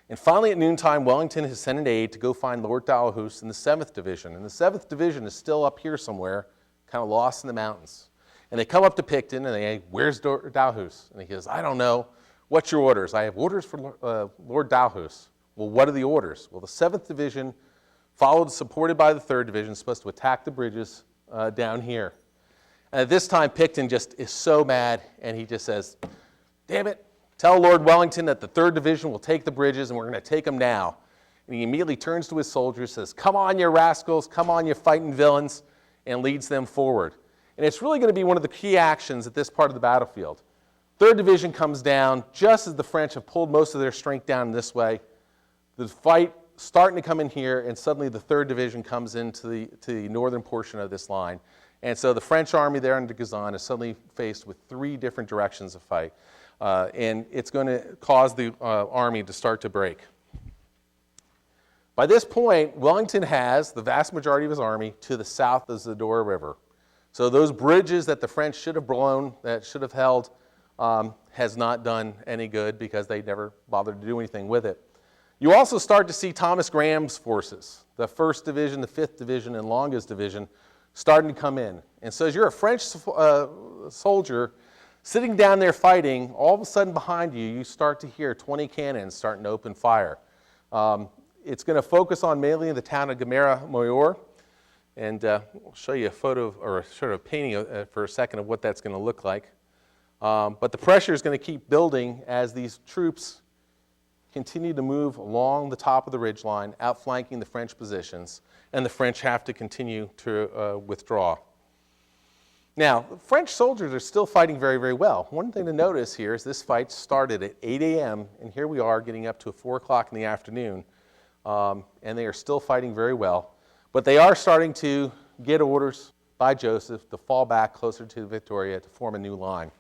And finally, at noontime, Wellington has sent an aide to go find Lord Dalhousie in the 7th Division. And the 7th Division is still up here somewhere, kind of lost in the mountains. And they come up to Picton, and they say, where's Dalhousie? And he goes, I don't know. What's your orders? I have orders for Lord Dalhousie. Well, what are the orders? Well, the 7th Division, supported by the 3rd Division, is supposed to attack the bridges down here. And at this time, Picton just is so mad, and he just says, damn it, tell Lord Wellington that the 3rd Division will take the bridges, and we're going to take them now. And he immediately turns to his soldiers, says, come on, you rascals, come on, you fighting villains, and leads them forward. And it's really going to be one of the key actions at this part of the battlefield. 3rd Division comes down just as the French have pulled most of their strength down this way. The fight starting to come in here, and suddenly the 3rd Division comes into the northern portion of this line. And so the French army there under Gazan is suddenly faced with 3 different directions of fight. and it's going to cause the army to start to break. By this point, Wellington has the vast majority of his army to the south of the Zadorra River. So those bridges that the French should have blown, that should have held, has not done any good because they never bothered to do anything with it. You also start to see Thomas Graham's forces, the 1st Division, the 5th Division, and Longa's Division, starting to come in. And so as you're a French soldier sitting down there fighting, all of a sudden behind you, you start to hear 20 cannons starting to open fire. It's going to focus on mainly the town of Gamera Mayor, and I'll show you a photo or sort of painting for a second of what that's going to look like. But the pressure is going to keep building as these troops continue to move along the top of the ridgeline, outflanking the French positions, and the French have to continue to withdraw. Now, French soldiers are still fighting very, very well. One thing to notice here is this fight started at 8 a.m., and here we are getting up to 4 o'clock in the afternoon, and they are still fighting very well. But they are starting to get orders by Joseph to fall back closer to Vitoria to form a new line.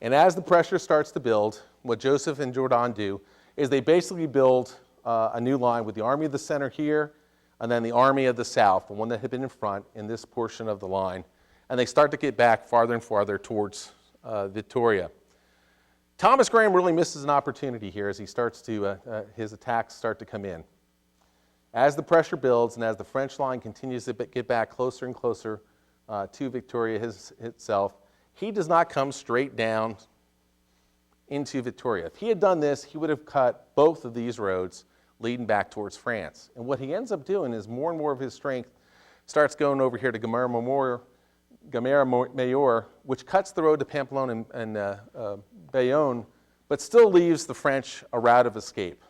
And as the pressure starts to build, what Joseph and Jourdan do is they basically build a new line with the Army of the Center here, and then the Army of the South, the one that had been in front in this portion of the line. And they start to get back farther and farther towards Vitoria. Thomas Graham really misses an opportunity here as he starts to, his attacks start to come in. As the pressure builds and as the French line continues to get back closer and closer to Vitoria itself, he does not come straight down into Vitoria. If he had done this, he would have cut both of these roads leading back towards France. And what he ends up doing is more and more of his strength starts going over here to Gamera Mayor, which cuts the road to Pamplona and Bayonne, but still leaves the French a route of escape.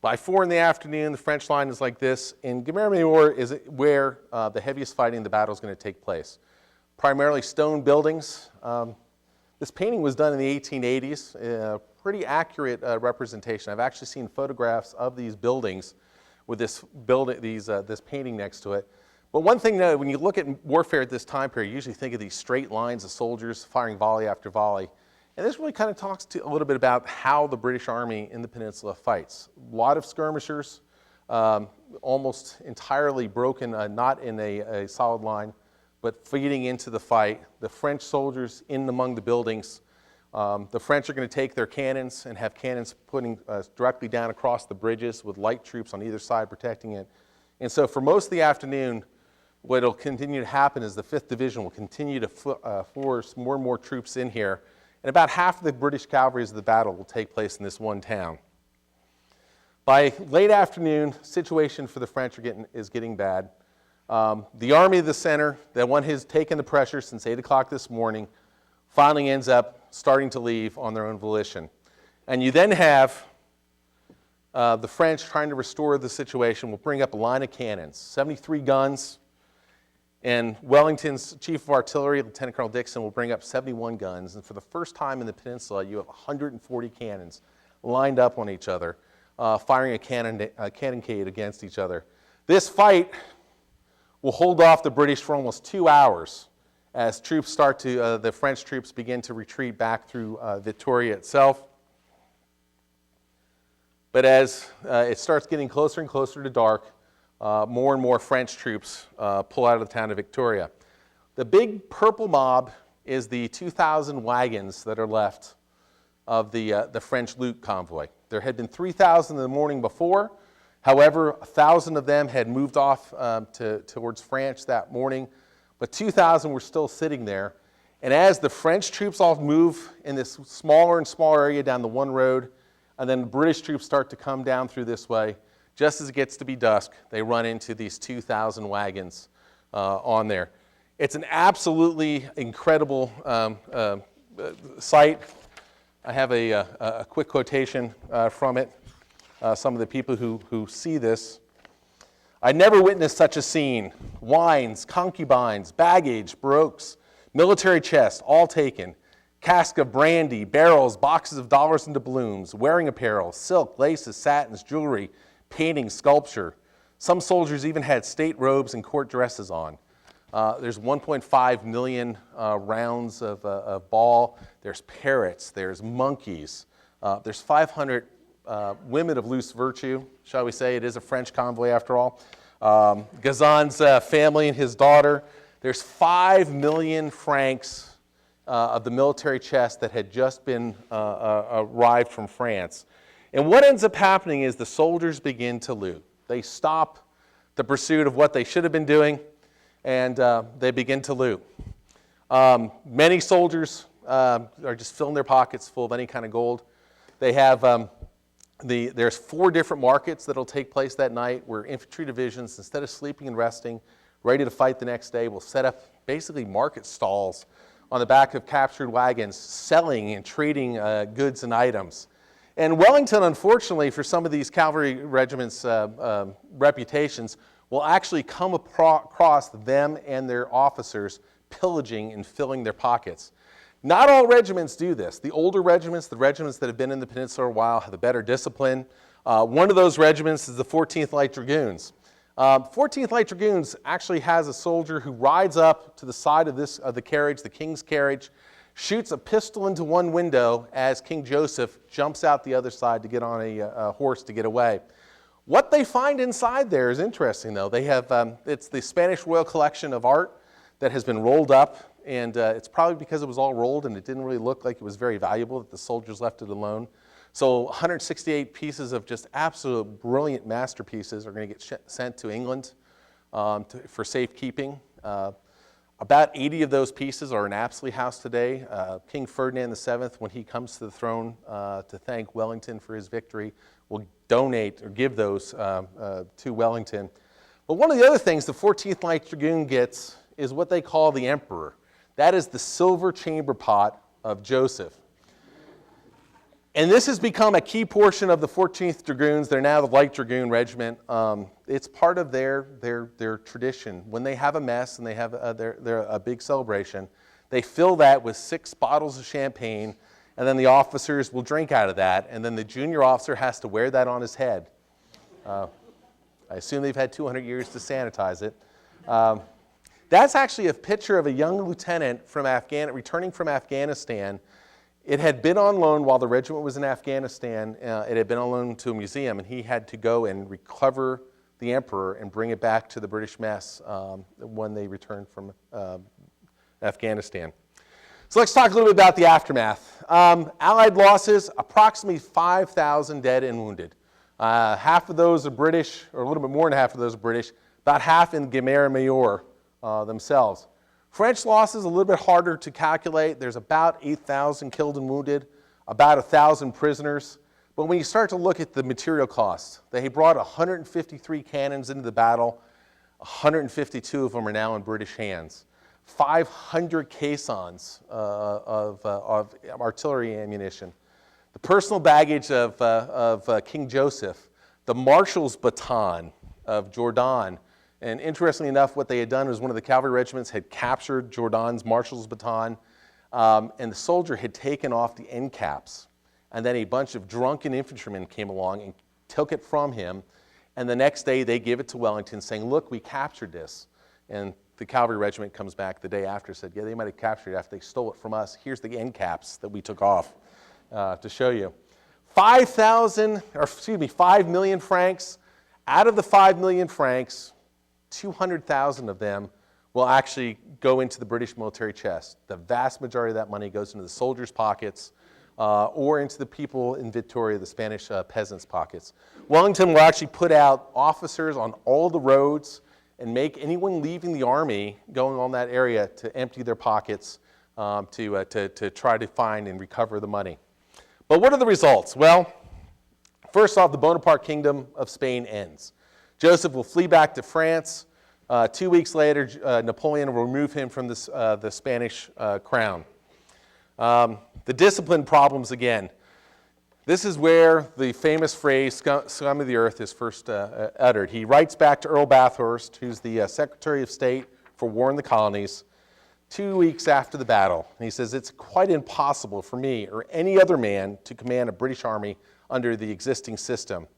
By 4 in the afternoon, the French line is like this, and Gamera Mayor is where the heaviest fighting in the battle is going to take place. Primarily stone buildings. This painting was done in the 1880s, pretty accurate representation. I've actually seen photographs of these buildings with this painting next to it. But one thing that when you look at warfare at this time period, you usually think of these straight lines of soldiers firing volley after volley. And this really kind of talks a little bit about how the British Army in the peninsula fights. A lot of skirmishers, almost entirely broken, not in a solid line, but feeding into the fight. The French soldiers in among the buildings. The French are going to take their cannons and have cannons putting directly down across the bridges with light troops on either side protecting it. And so for most of the afternoon, what will continue to happen is the 5th Division will continue to force more and more troops in here. And about half of the British cavalry of the battle will take place in this one town. By late afternoon, situation for the French is getting bad. The Army of the Center, that one has taken the pressure since 8 o'clock this morning, finally ends up starting to leave on their own volition. And you then have the French trying to restore the situation. Will bring up a line of cannons, 73 guns, and Wellington's Chief of Artillery, Lieutenant Colonel Dixon, will bring up 71 guns. And for the first time in the peninsula, you have 140 cannons lined up on each other, firing a cannonade against each other. This fight will hold off the British for almost 2 hours as troops the French troops begin to retreat back through Vitoria itself. But as it starts getting closer and closer to dark, more and more French troops pull out of the town of Vitoria. The big purple mob is the 2,000 wagons that are left of the French loot convoy. There had been 3,000 the morning before. However, 1,000 of them had moved off towards France that morning, but 2,000 were still sitting there. And as the French troops all move in this smaller and smaller area down the one road, and then the British troops start to come down through this way, just as it gets to be dusk, they run into these 2,000 wagons on there. It's an absolutely incredible sight. I have a quick quotation from it. Some of the people who see this. I never witnessed such a scene. Wines, concubines, baggage, brooks, military chests, all taken. Cask of brandy, barrels, boxes of dollars and doubloons, wearing apparel, silk, laces, satins, jewelry, painting, sculpture. Some soldiers even had state robes and court dresses on. There's 1.5 million rounds of ball. There's parrots. There's monkeys. There's 500 women of loose virtue, shall we say. It is a French convoy after all. Gazan's family and his daughter. There's 5 million francs of the military chest that had just been arrived from France. And what ends up happening is the soldiers begin to loot. They stop the pursuit of what they should have been doing, and they begin to loot. Many soldiers are just filling their pockets full of any kind of gold. They have there's 4 different markets that will take place that night where infantry divisions, instead of sleeping and resting, ready to fight the next day, will set up basically market stalls on the back of captured wagons, selling and trading goods and items. And Wellington, unfortunately, for some of these cavalry regiments' reputations, will actually come across them and their officers pillaging and filling their pockets. Not all regiments do this. The older regiments, the regiments that have been in the peninsula a while, have a better discipline. One of those regiments is the 14th Light Dragoons. 14th Light Dragoons actually has a soldier who rides up to the side of the carriage, the king's carriage, shoots a pistol into one window as King Joseph jumps out the other side to get on a horse to get away. What they find inside there is interesting, though. They have it's the Spanish Royal Collection of art that has been rolled up, and it's probably because it was all rolled and it didn't really look like it was very valuable that the soldiers left it alone. So 168 pieces of just absolute brilliant masterpieces are going to get sent to England for safekeeping. About 80 of those pieces are in Apsley House today. King Ferdinand VII, when he comes to the throne to thank Wellington for his victory, will donate or give those to Wellington. But one of the other things the 14th Light Dragoon gets is what they call the Emperor. That is the silver chamber pot of Joseph. And this has become a key portion of the 14th Dragoons. They're now the Light Dragoon Regiment. It's part of their tradition. When they have a mess and they have a big celebration, they fill that with 6 bottles of champagne, and then the officers will drink out of that, and then the junior officer has to wear that on his head. I assume they've had 200 years to sanitize it. That's actually a picture of a young lieutenant returning from Afghanistan. It had been on loan while the regiment was in Afghanistan. It had been on loan to a museum, and he had to go and recover the Emperor and bring it back to the British mess when they returned from Afghanistan. So let's talk a little bit about the aftermath. Allied losses, approximately 5,000 dead and wounded. Half of those are British, or a little bit more than half of those are British, about half in Guimard Major themselves. French losses a little bit harder to calculate. There's about 8,000 killed and wounded, about 1,000 prisoners. But when you start to look at the material costs, they brought 153 cannons into the battle. 152 of them are now in British hands. 500 caissons of artillery ammunition. The personal baggage of King Joseph, the marshal's baton of Jourdan. And interestingly enough, what they had done was one of the cavalry regiments had captured Jourdan's marshal's baton, and the soldier had taken off the end caps. And then a bunch of drunken infantrymen came along and took it from him. And the next day, they give it to Wellington, saying, "Look, we captured this." And the cavalry regiment comes back the day after, said, "Yeah, they might have captured it after they stole it from us. Here's the end caps that we took off to show you." 5 million francs. Out of the 5 million francs, 200,000 of them will actually go into the British military chest. The vast majority of that money goes into the soldiers' pockets or into the people in Vitoria, the Spanish peasants' pockets. Wellington will actually put out officers on all the roads and make anyone leaving the army going on that area to empty their pockets to try to find and recover the money. But what are the results? Well, first off, the Bonaparte Kingdom of Spain ends. Joseph will flee back to France. 2 weeks later, Napoleon will remove him from the Spanish crown. The discipline problems again. This is where the famous phrase, scum of the earth, is first uttered. He writes back to Earl Bathurst, who's the Secretary of State for War in the Colonies, 2 weeks after the battle. And he says, "It's quite impossible for me or any other man to command a British army under the existing system.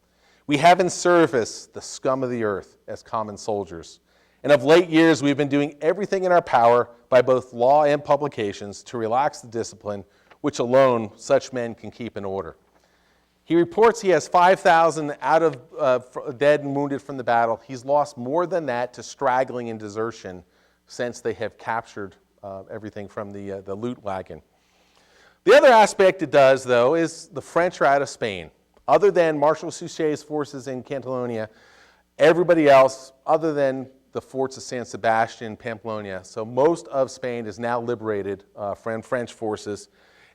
We have in service the scum of the earth as common soldiers. And of late years, we've been doing everything in our power by both law and publications to relax the discipline which alone such men can keep in order. He reports he has 5,000 out of dead and wounded from the battle. He's lost more than that to straggling and desertion since they have captured everything from the loot wagon. The other aspect it does, though, is the French are out of Spain. Other than Marshal Suchet's forces in Catalonia, everybody else, other than the forts of San Sebastian, Pamplona, so most of Spain is now liberated from French forces.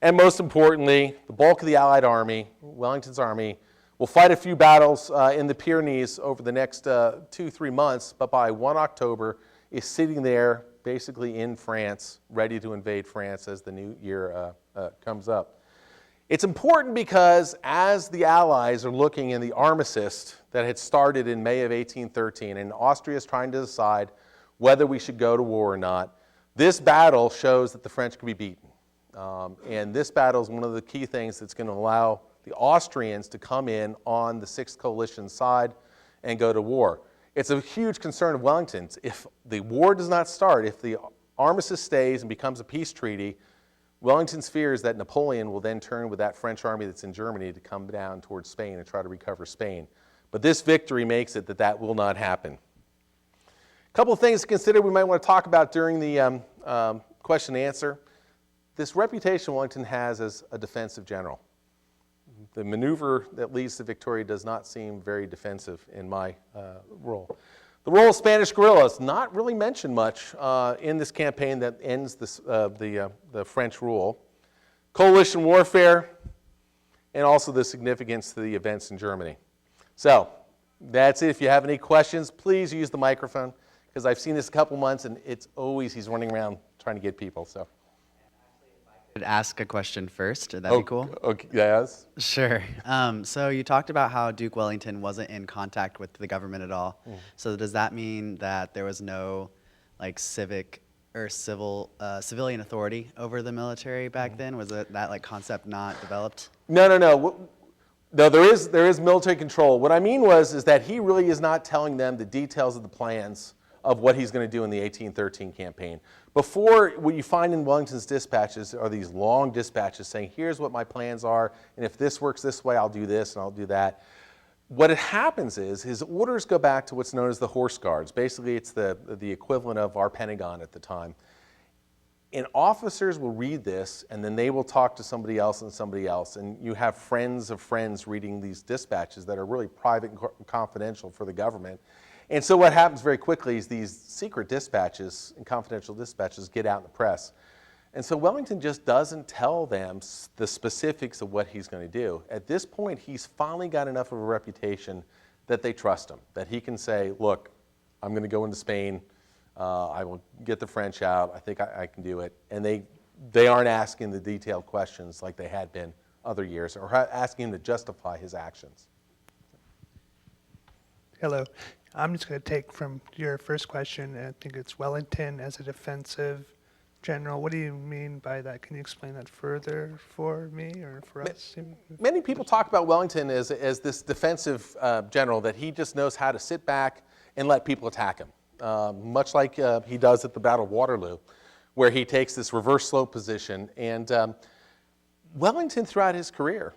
And most importantly, the bulk of the Allied army, Wellington's army, will fight a few battles in the Pyrenees over the next 2-3 months, but by 1 October is sitting there basically in France, ready to invade France as the new year comes up. It's important because as the Allies are looking in the armistice that had started in May of 1813, and Austria is trying to decide whether we should go to war or not, this battle shows that the French can be beaten. And this battle is one of the key things that's going to allow the Austrians to come in on the Sixth Coalition side and go to war. It's a huge concern of Wellington's. If the war does not start, if the armistice stays and becomes a peace treaty, Wellington's fears that Napoleon will then turn with that French army that's in Germany to come down towards Spain and try to recover Spain. But this victory makes it that that will not happen. A couple of things to consider we might want to talk about during the question and answer. This reputation Wellington has as a defensive general. The maneuver that leads to Vitoria does not seem very defensive in my role. The role of Spanish guerrillas, not really mentioned much in this campaign that ends the French rule. Coalition warfare, and also the significance to the events in Germany. So that's it. If you have any questions, please use the microphone, because I've seen this a couple months, and it's always he's running around trying to get people. So. Could ask a question first, would that be cool? Okay, yes. Sure. So you talked about how Duke Wellington wasn't in contact with the government at all. So does that mean that there was no like civic or civilian authority over the military back then? Was that like concept not developed? No. No, there is military control. What I mean is that he really is not telling them the details of the plans of what he's going to do in the 1813 campaign. Before, what you find in Wellington's dispatches are these long dispatches saying, here's what my plans are, and if this works this way, I'll do this and I'll do that. What happens is his orders go back to what's known as the Horse Guards. Basically, it's the equivalent of our Pentagon at the time. And officers will read this, and then they will talk to somebody else, and you have friends of friends reading these dispatches that are really private and confidential for the government. And so what happens very quickly is these secret dispatches and confidential dispatches get out in the press. And so Wellington just doesn't tell them the specifics of what he's going to do. At this point, he's finally got enough of a reputation that they trust him, that he can say, look, I'm going to go into Spain. I will get the French out. I think I can do it. And they aren't asking the detailed questions like they had been other years, or asking him to justify his actions. Hello. I'm just going to take from your first question, I think it's Wellington as a defensive general. What do you mean by that? Can you explain that further for me or for us? Many people talk about Wellington as this defensive general, that he just knows how to sit back and let people attack him, much like he does at the Battle of Waterloo, where he takes this reverse slope position. And Wellington, throughout his career,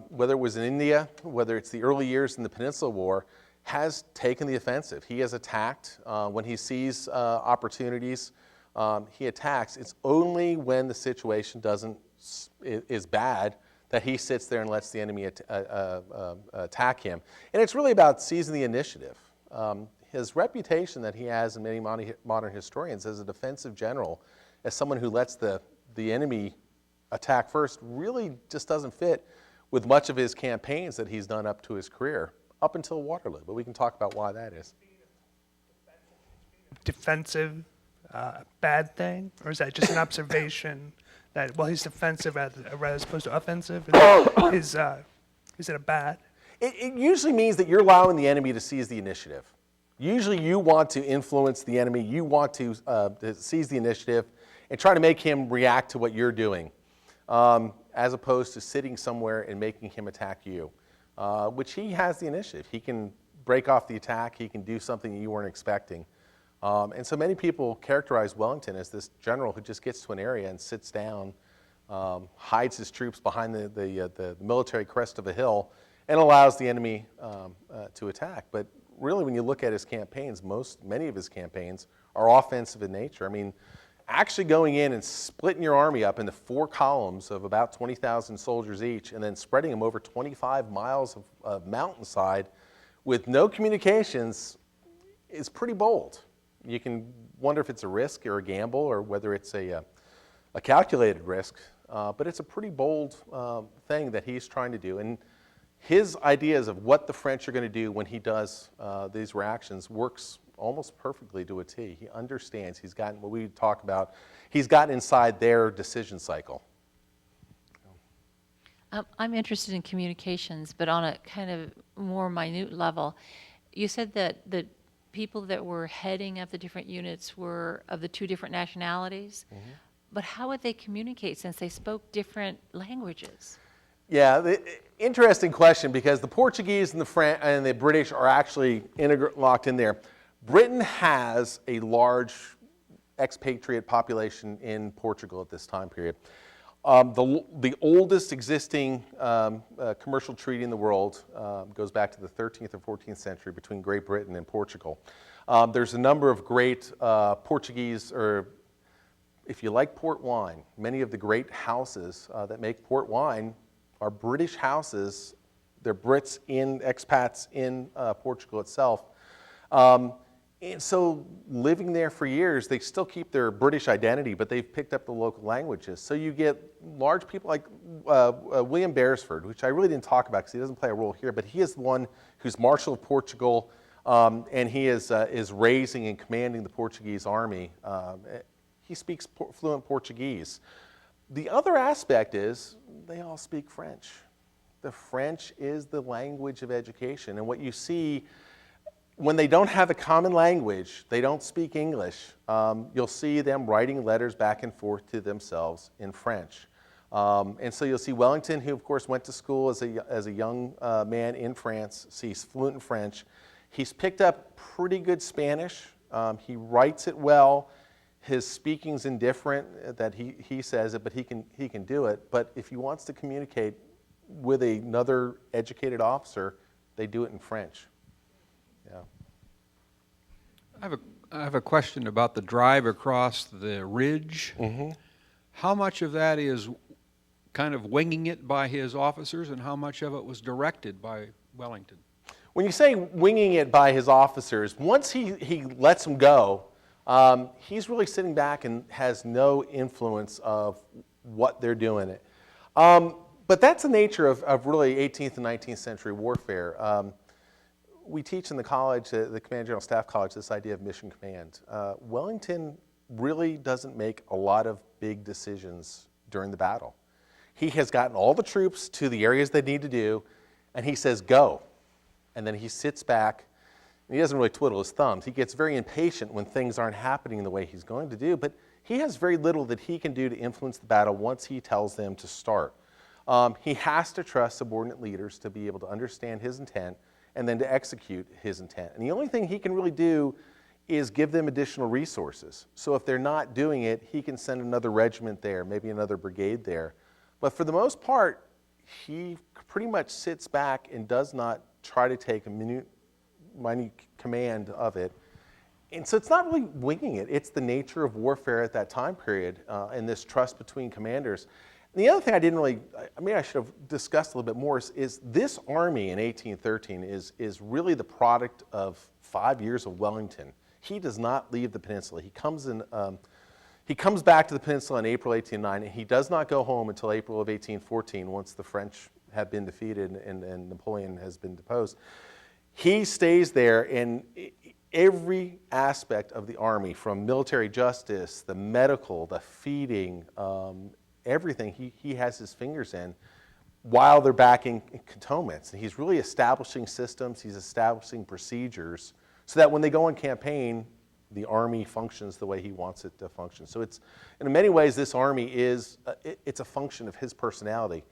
whether it was in India, whether it's the early years in the Peninsula War, has taken the offensive. He has attacked when he sees opportunities. He attacks. It's only when the situation is bad that he sits there and lets the enemy attack him. And it's really about seizing the initiative. His reputation that he has in many modern historians as a defensive general, as someone who lets the enemy attack first, really just doesn't fit with much of his campaigns that he's done up to his career, up until Waterloo. But we can talk about why that is. Defensive, bad thing? Or is that just an observation that, well, he's defensive as opposed to offensive? Is it a bad? It usually means that you're allowing the enemy to seize the initiative. Usually you want to influence the enemy. You want to seize the initiative and try to make him react to what you're doing, as opposed to sitting somewhere and making him attack you. which he has the initiative. He can break off the attack. He can do something you weren't expecting. And so many people characterize Wellington as this general who just gets to an area and sits down, hides his troops behind the military crest of a hill, and allows the enemy to attack. But really, when you look at his campaigns, many of his campaigns are offensive in nature. I mean, actually going in and splitting your army up into 4 columns of about 20,000 soldiers each, and then spreading them over 25 miles of mountainside with no communications is pretty bold. You can wonder if it's a risk or a gamble or whether it's a calculated risk, but it's a pretty bold thing that he's trying to do. And his ideas of what the French are going to do when he does these reactions works almost perfectly to a T. He understands. He's gotten what we talk about. He's gotten inside their decision cycle. I'm interested in communications, but on a kind of more minute level. You said that the people that were heading up the different units were of the 2 different nationalities, but how would they communicate since they spoke different languages? Yeah, interesting question, because the Portuguese and the British are actually locked in there. Britain has a large expatriate population in Portugal at this time period. The oldest existing commercial treaty in the world goes back to the 13th or 14th century between Great Britain and Portugal. There's a number of great Portuguese, or if you like port wine, many of the great houses that make port wine are British houses. They're Brits expats in Portugal itself. And so living there for years, they still keep their British identity, but they've picked up the local languages. So you get large people like William Beresford, which I really didn't talk about because he doesn't play a role here, but he is the one who's Marshal of Portugal, and he is raising and commanding the Portuguese army. He speaks fluent Portuguese. The other aspect is they all speak French. The French is the language of education, and what you see when they don't have a common language, they don't speak English, you'll see them writing letters back and forth to themselves in French. And so you'll see Wellington, who of course went to school as a young man in France, so he's fluent in French. He's picked up pretty good Spanish. He writes it well. His speaking's indifferent, that he says it, but he can do it. But if he wants to communicate with another educated officer, they do it in French. Yeah. I have a question about the drive across the ridge. How much of that is kind of winging it by his officers, and how much of it was directed by Wellington? When you say winging it by his officers, once he lets them go, he's really sitting back and has no influence of what they're doing. But that's the nature of really 18th and 19th century warfare. We teach in the college, the Command General Staff College, this idea of mission command. Wellington really doesn't make a lot of big decisions during the battle. He has gotten all the troops to the areas they need to do, and he says, go. And then he sits back, and he doesn't really twiddle his thumbs. He gets very impatient when things aren't happening the way he's going to do, but he has very little that he can do to influence the battle once he tells them to start. He has to trust subordinate leaders to be able to understand his intent and then to execute his intent. And the only thing he can really do is give them additional resources. So if they're not doing it, he can send another regiment there, maybe another brigade there. But for the most part, he pretty much sits back and does not try to take a minute command of it. And so it's not really winging it. It's the nature of warfare at that time period, and this trust between commanders. And the other thing I should have discussed a little bit more is this army in 1813 is really the product of 5 years of Wellington. He does not leave the peninsula. He comes back to the peninsula in April 1809, and he does not go home until April of 1814, once the French have been defeated and Napoleon has been deposed. He stays there, and every aspect of the army, from military justice, the medical, the feeding, everything he has his fingers in while they're back in cantonments. And he's really establishing systems, he's establishing procedures so that when they go on campaign, the army functions the way he wants it to function. So it's, in many ways, this army it's a function of his personality.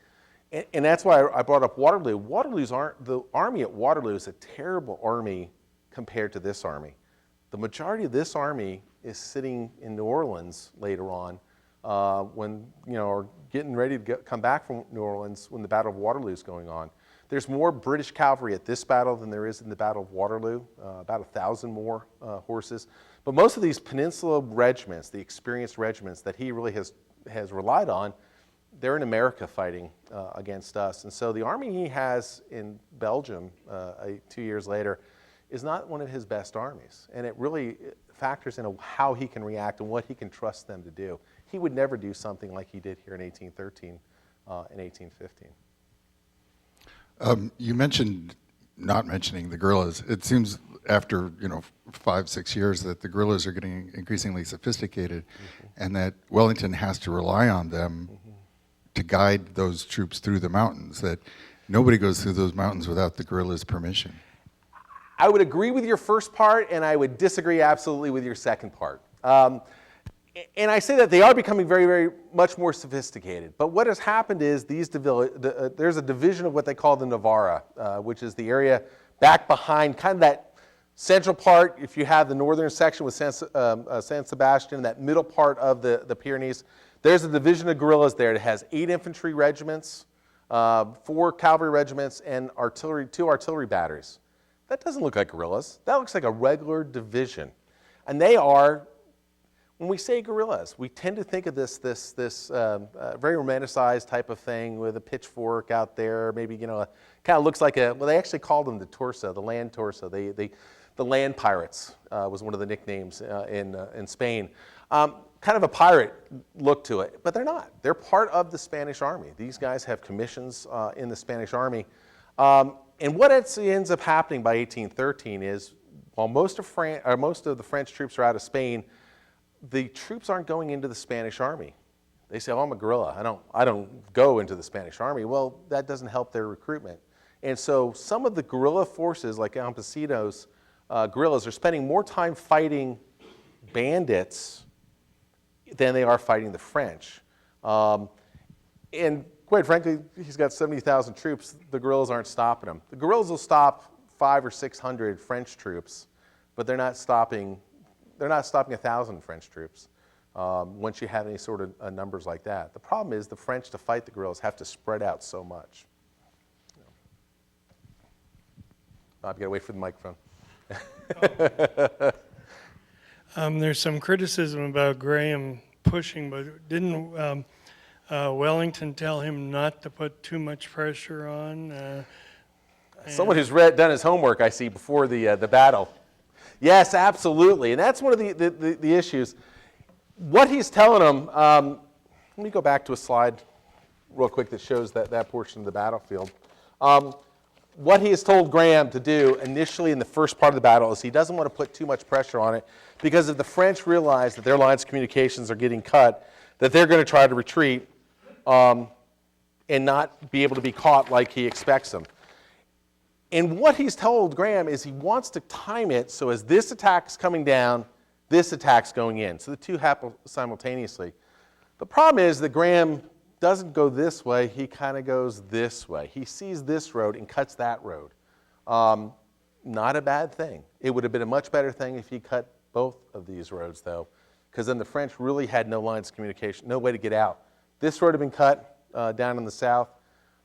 And that's why I brought up Waterloo. The army at Waterloo is a terrible army compared to this army. The majority of this army is sitting in New Orleans later on, when, or getting ready to come back from New Orleans when the Battle of Waterloo is going on. There's more British cavalry at this battle than there is in the Battle of Waterloo, about 1,000 more horses. But most of these Peninsula regiments, the experienced regiments that he really has relied on, they're in America fighting against us. And so the army he has in Belgium 2 years later is not one of his best armies. And it really factors into how he can react and what he can trust them to do. He would never do something like he did here in 1813 and 1815. You mentioned not mentioning the guerrillas. It seems after 5-6 years that the guerrillas are getting increasingly sophisticated, and that Wellington has to rely on them to guide those troops through the mountains. That nobody goes through those mountains without the guerrillas' permission. I would agree with your first part, and I would disagree absolutely with your second part. And I say that they are becoming very, very much more sophisticated. But what has happened is there's a division of what they call the Navarra, which is the area back behind kind of that central part. If you have the northern section with San Sebastian, that middle part of the Pyrenees, there's a division of guerrillas there that has 8 infantry regiments, 4 cavalry regiments, and 2 artillery batteries. That doesn't look like guerrillas. That looks like a regular division. And they are, when we say guerrillas, we tend to think of this very romanticized type of thing with a pitchfork out there, maybe, kind of looks like well, they actually called them the torso, the land torso. The land pirates was one of the nicknames in Spain. Kind of a pirate look to it, but they're not. They're part of the Spanish army. These guys have commissions in the Spanish army. And what ends up happening by 1813 is, while most of the French troops are out of Spain, the troops aren't going into the Spanish army. They say, "Oh, I'm a guerrilla. I don't go into the Spanish army." Well, that doesn't help their recruitment. And so some of the guerrilla forces, like Campesinos, guerrillas, are spending more time fighting bandits than they are fighting the French. And quite frankly, he's got 70,000 troops. The guerrillas aren't stopping him. The guerrillas will stop 500 or 600 French troops, but they're not stopping 1,000 French troops once you have any sort of numbers like that. The problem is the French, to fight the guerrillas, have to spread out so much. Bob, you got to wait for the microphone. There's some criticism about Graham pushing, but didn't Wellington tell him not to put too much pressure on? Someone who's done his homework, I see, before the battle. Yes, absolutely, and that's one of the issues. What he's telling them, let me go back to a slide real quick that shows that portion of the battlefield. What he has told Graham to do initially in the first part of the battle is he doesn't want to put too much pressure on it, because if the French realize that their lines of communications are getting cut, that they're going to try to retreat and not be able to be caught like he expects them. And what he's told Graham is he wants to time it so as this attack's coming down, this attack's going in. So the two happen simultaneously. The problem is that Graham doesn't go this way, he kind of goes this way. He sees this road and cuts that road. Not a bad thing. It would have been a much better thing if he cut both of these roads, though, because then the French really had no lines of communication, no way to get out. This road had been cut down in the south,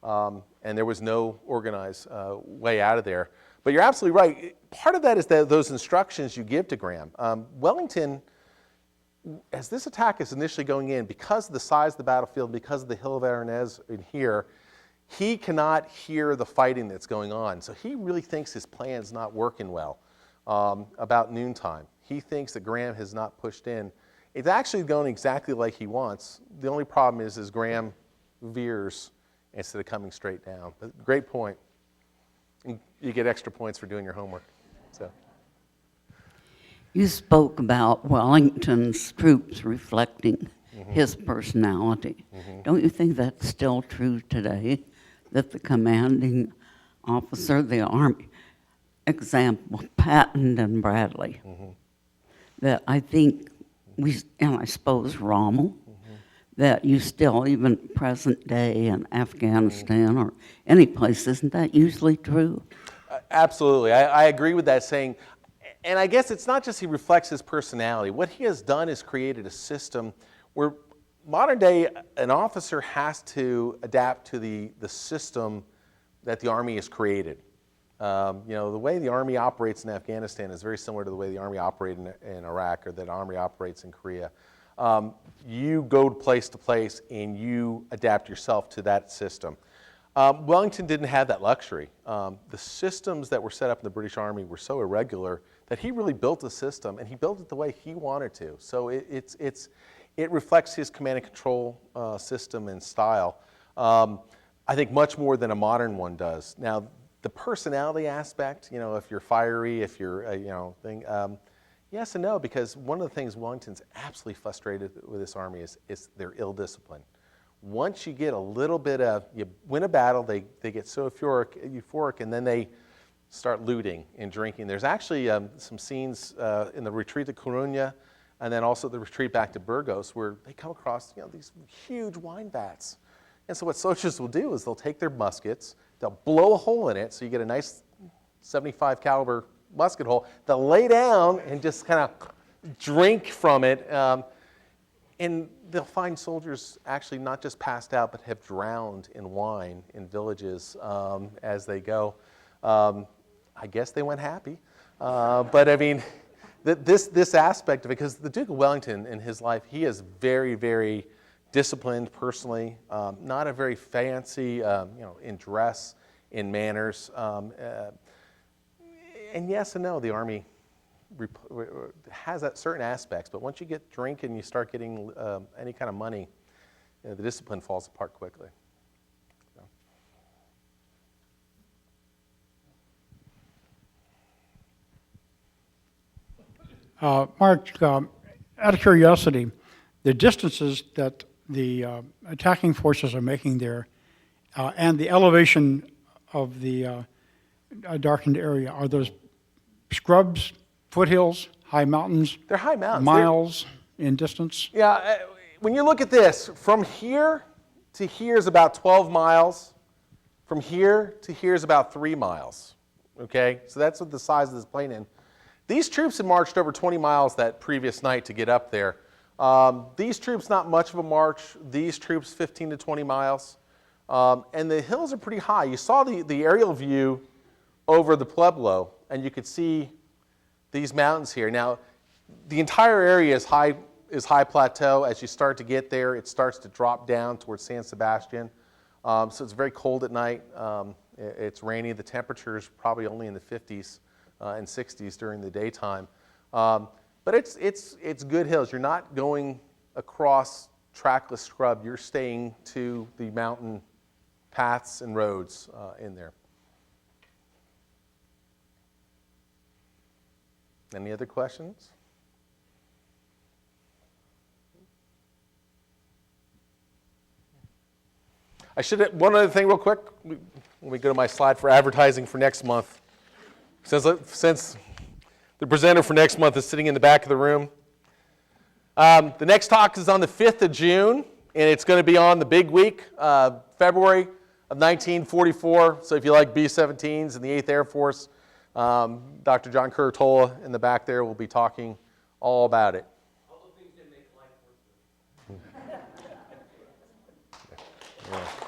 and there was no organized way out of there. But you're absolutely right. Part of that is those instructions you give to Graham. Wellington, as this attack is initially going in, because of the size of the battlefield, because of the Hill of Arnez in here, he cannot hear the fighting that's going on. So he really thinks his plan's not working well about noontime. He thinks that Graham has not pushed in. It's actually going exactly like he wants. The only problem is Graham veers instead of coming straight down. But great point. You get extra points for doing your homework. So. You spoke about Wellington's troops reflecting his personality. Don't you think that's still true today? That the commanding officer of the Army, example, Patton and Bradley, that I think and I suppose Rommel, that you still, even present day in Afghanistan or any place, isn't that usually true? Absolutely. I agree with that saying. And I guess it's not just he reflects his personality. What he has done is created a system where modern day an officer has to adapt to the system that the Army has created. The way the Army operates in Afghanistan is very similar to the way the Army operated in Iraq or that Army operates in Korea. You go place to place and you adapt yourself to that system. Wellington didn't have that luxury. The systems that were set up in the British Army were so irregular that he really built a system, and he built it the way he wanted to. So it reflects his command and control system and style, I think much more than a modern one does. Now, the personality aspect, if you're fiery, if you're, yes and no, because one of the things Wellington's absolutely frustrated with this army is their ill discipline. Once you get a little bit of, you win a battle, they get so euphoric, and then they start looting and drinking. There's actually some scenes in the retreat to Coruña, and then also the retreat back to Burgos, where they come across these huge wine vats. And so what soldiers will do is they'll take their muskets, they'll blow a hole in it, so you get a nice 75 caliber musket hole. They'll lay down and just kind of drink from it. And they'll find soldiers actually not just passed out, but have drowned in wine in villages as they go. I guess they went happy. But I mean, this aspect of it, because the Duke of Wellington in his life, he is very, very disciplined personally, not a very fancy, in dress, in manners. And yes and no, the Army has that certain aspects, but once you get drink and you start getting any kind of money, the discipline falls apart quickly. Mark, out of curiosity, the distances that the attacking forces are making there and the elevation of the darkened area, are those scrubs, foothills, high mountains? They're high mountains. Miles in distance? Yeah, when you look at this, from here to here is about 12 miles. From here to here is about 3 miles. Okay, so that's what the size of this plane is. These troops had marched over 20 miles that previous night to get up there. These troops, not much of a march. These troops, 15 to 20 miles. And the hills are pretty high. You saw the aerial view over the Pueblo, and you could see these mountains here. Now, the entire area is high plateau. As you start to get there, it starts to drop down towards San Sebastian. So it's very cold at night. It's rainy. The temperature is probably only in the 50s and 60s during the daytime. But it's good hills. You're not going across trackless scrub. You're staying to the mountain paths and roads in there. Any other questions? One other thing real quick, when we go to my slide for advertising for next month. Since the presenter for next month is sitting in the back of the room. The next talk is on the 5th of June, and it's going to be on the big week, February of 1944. So if you like B-17s and the 8th Air Force, Dr. John Curatola in the back there will be talking all about it. All the things that make life worth living. Yeah.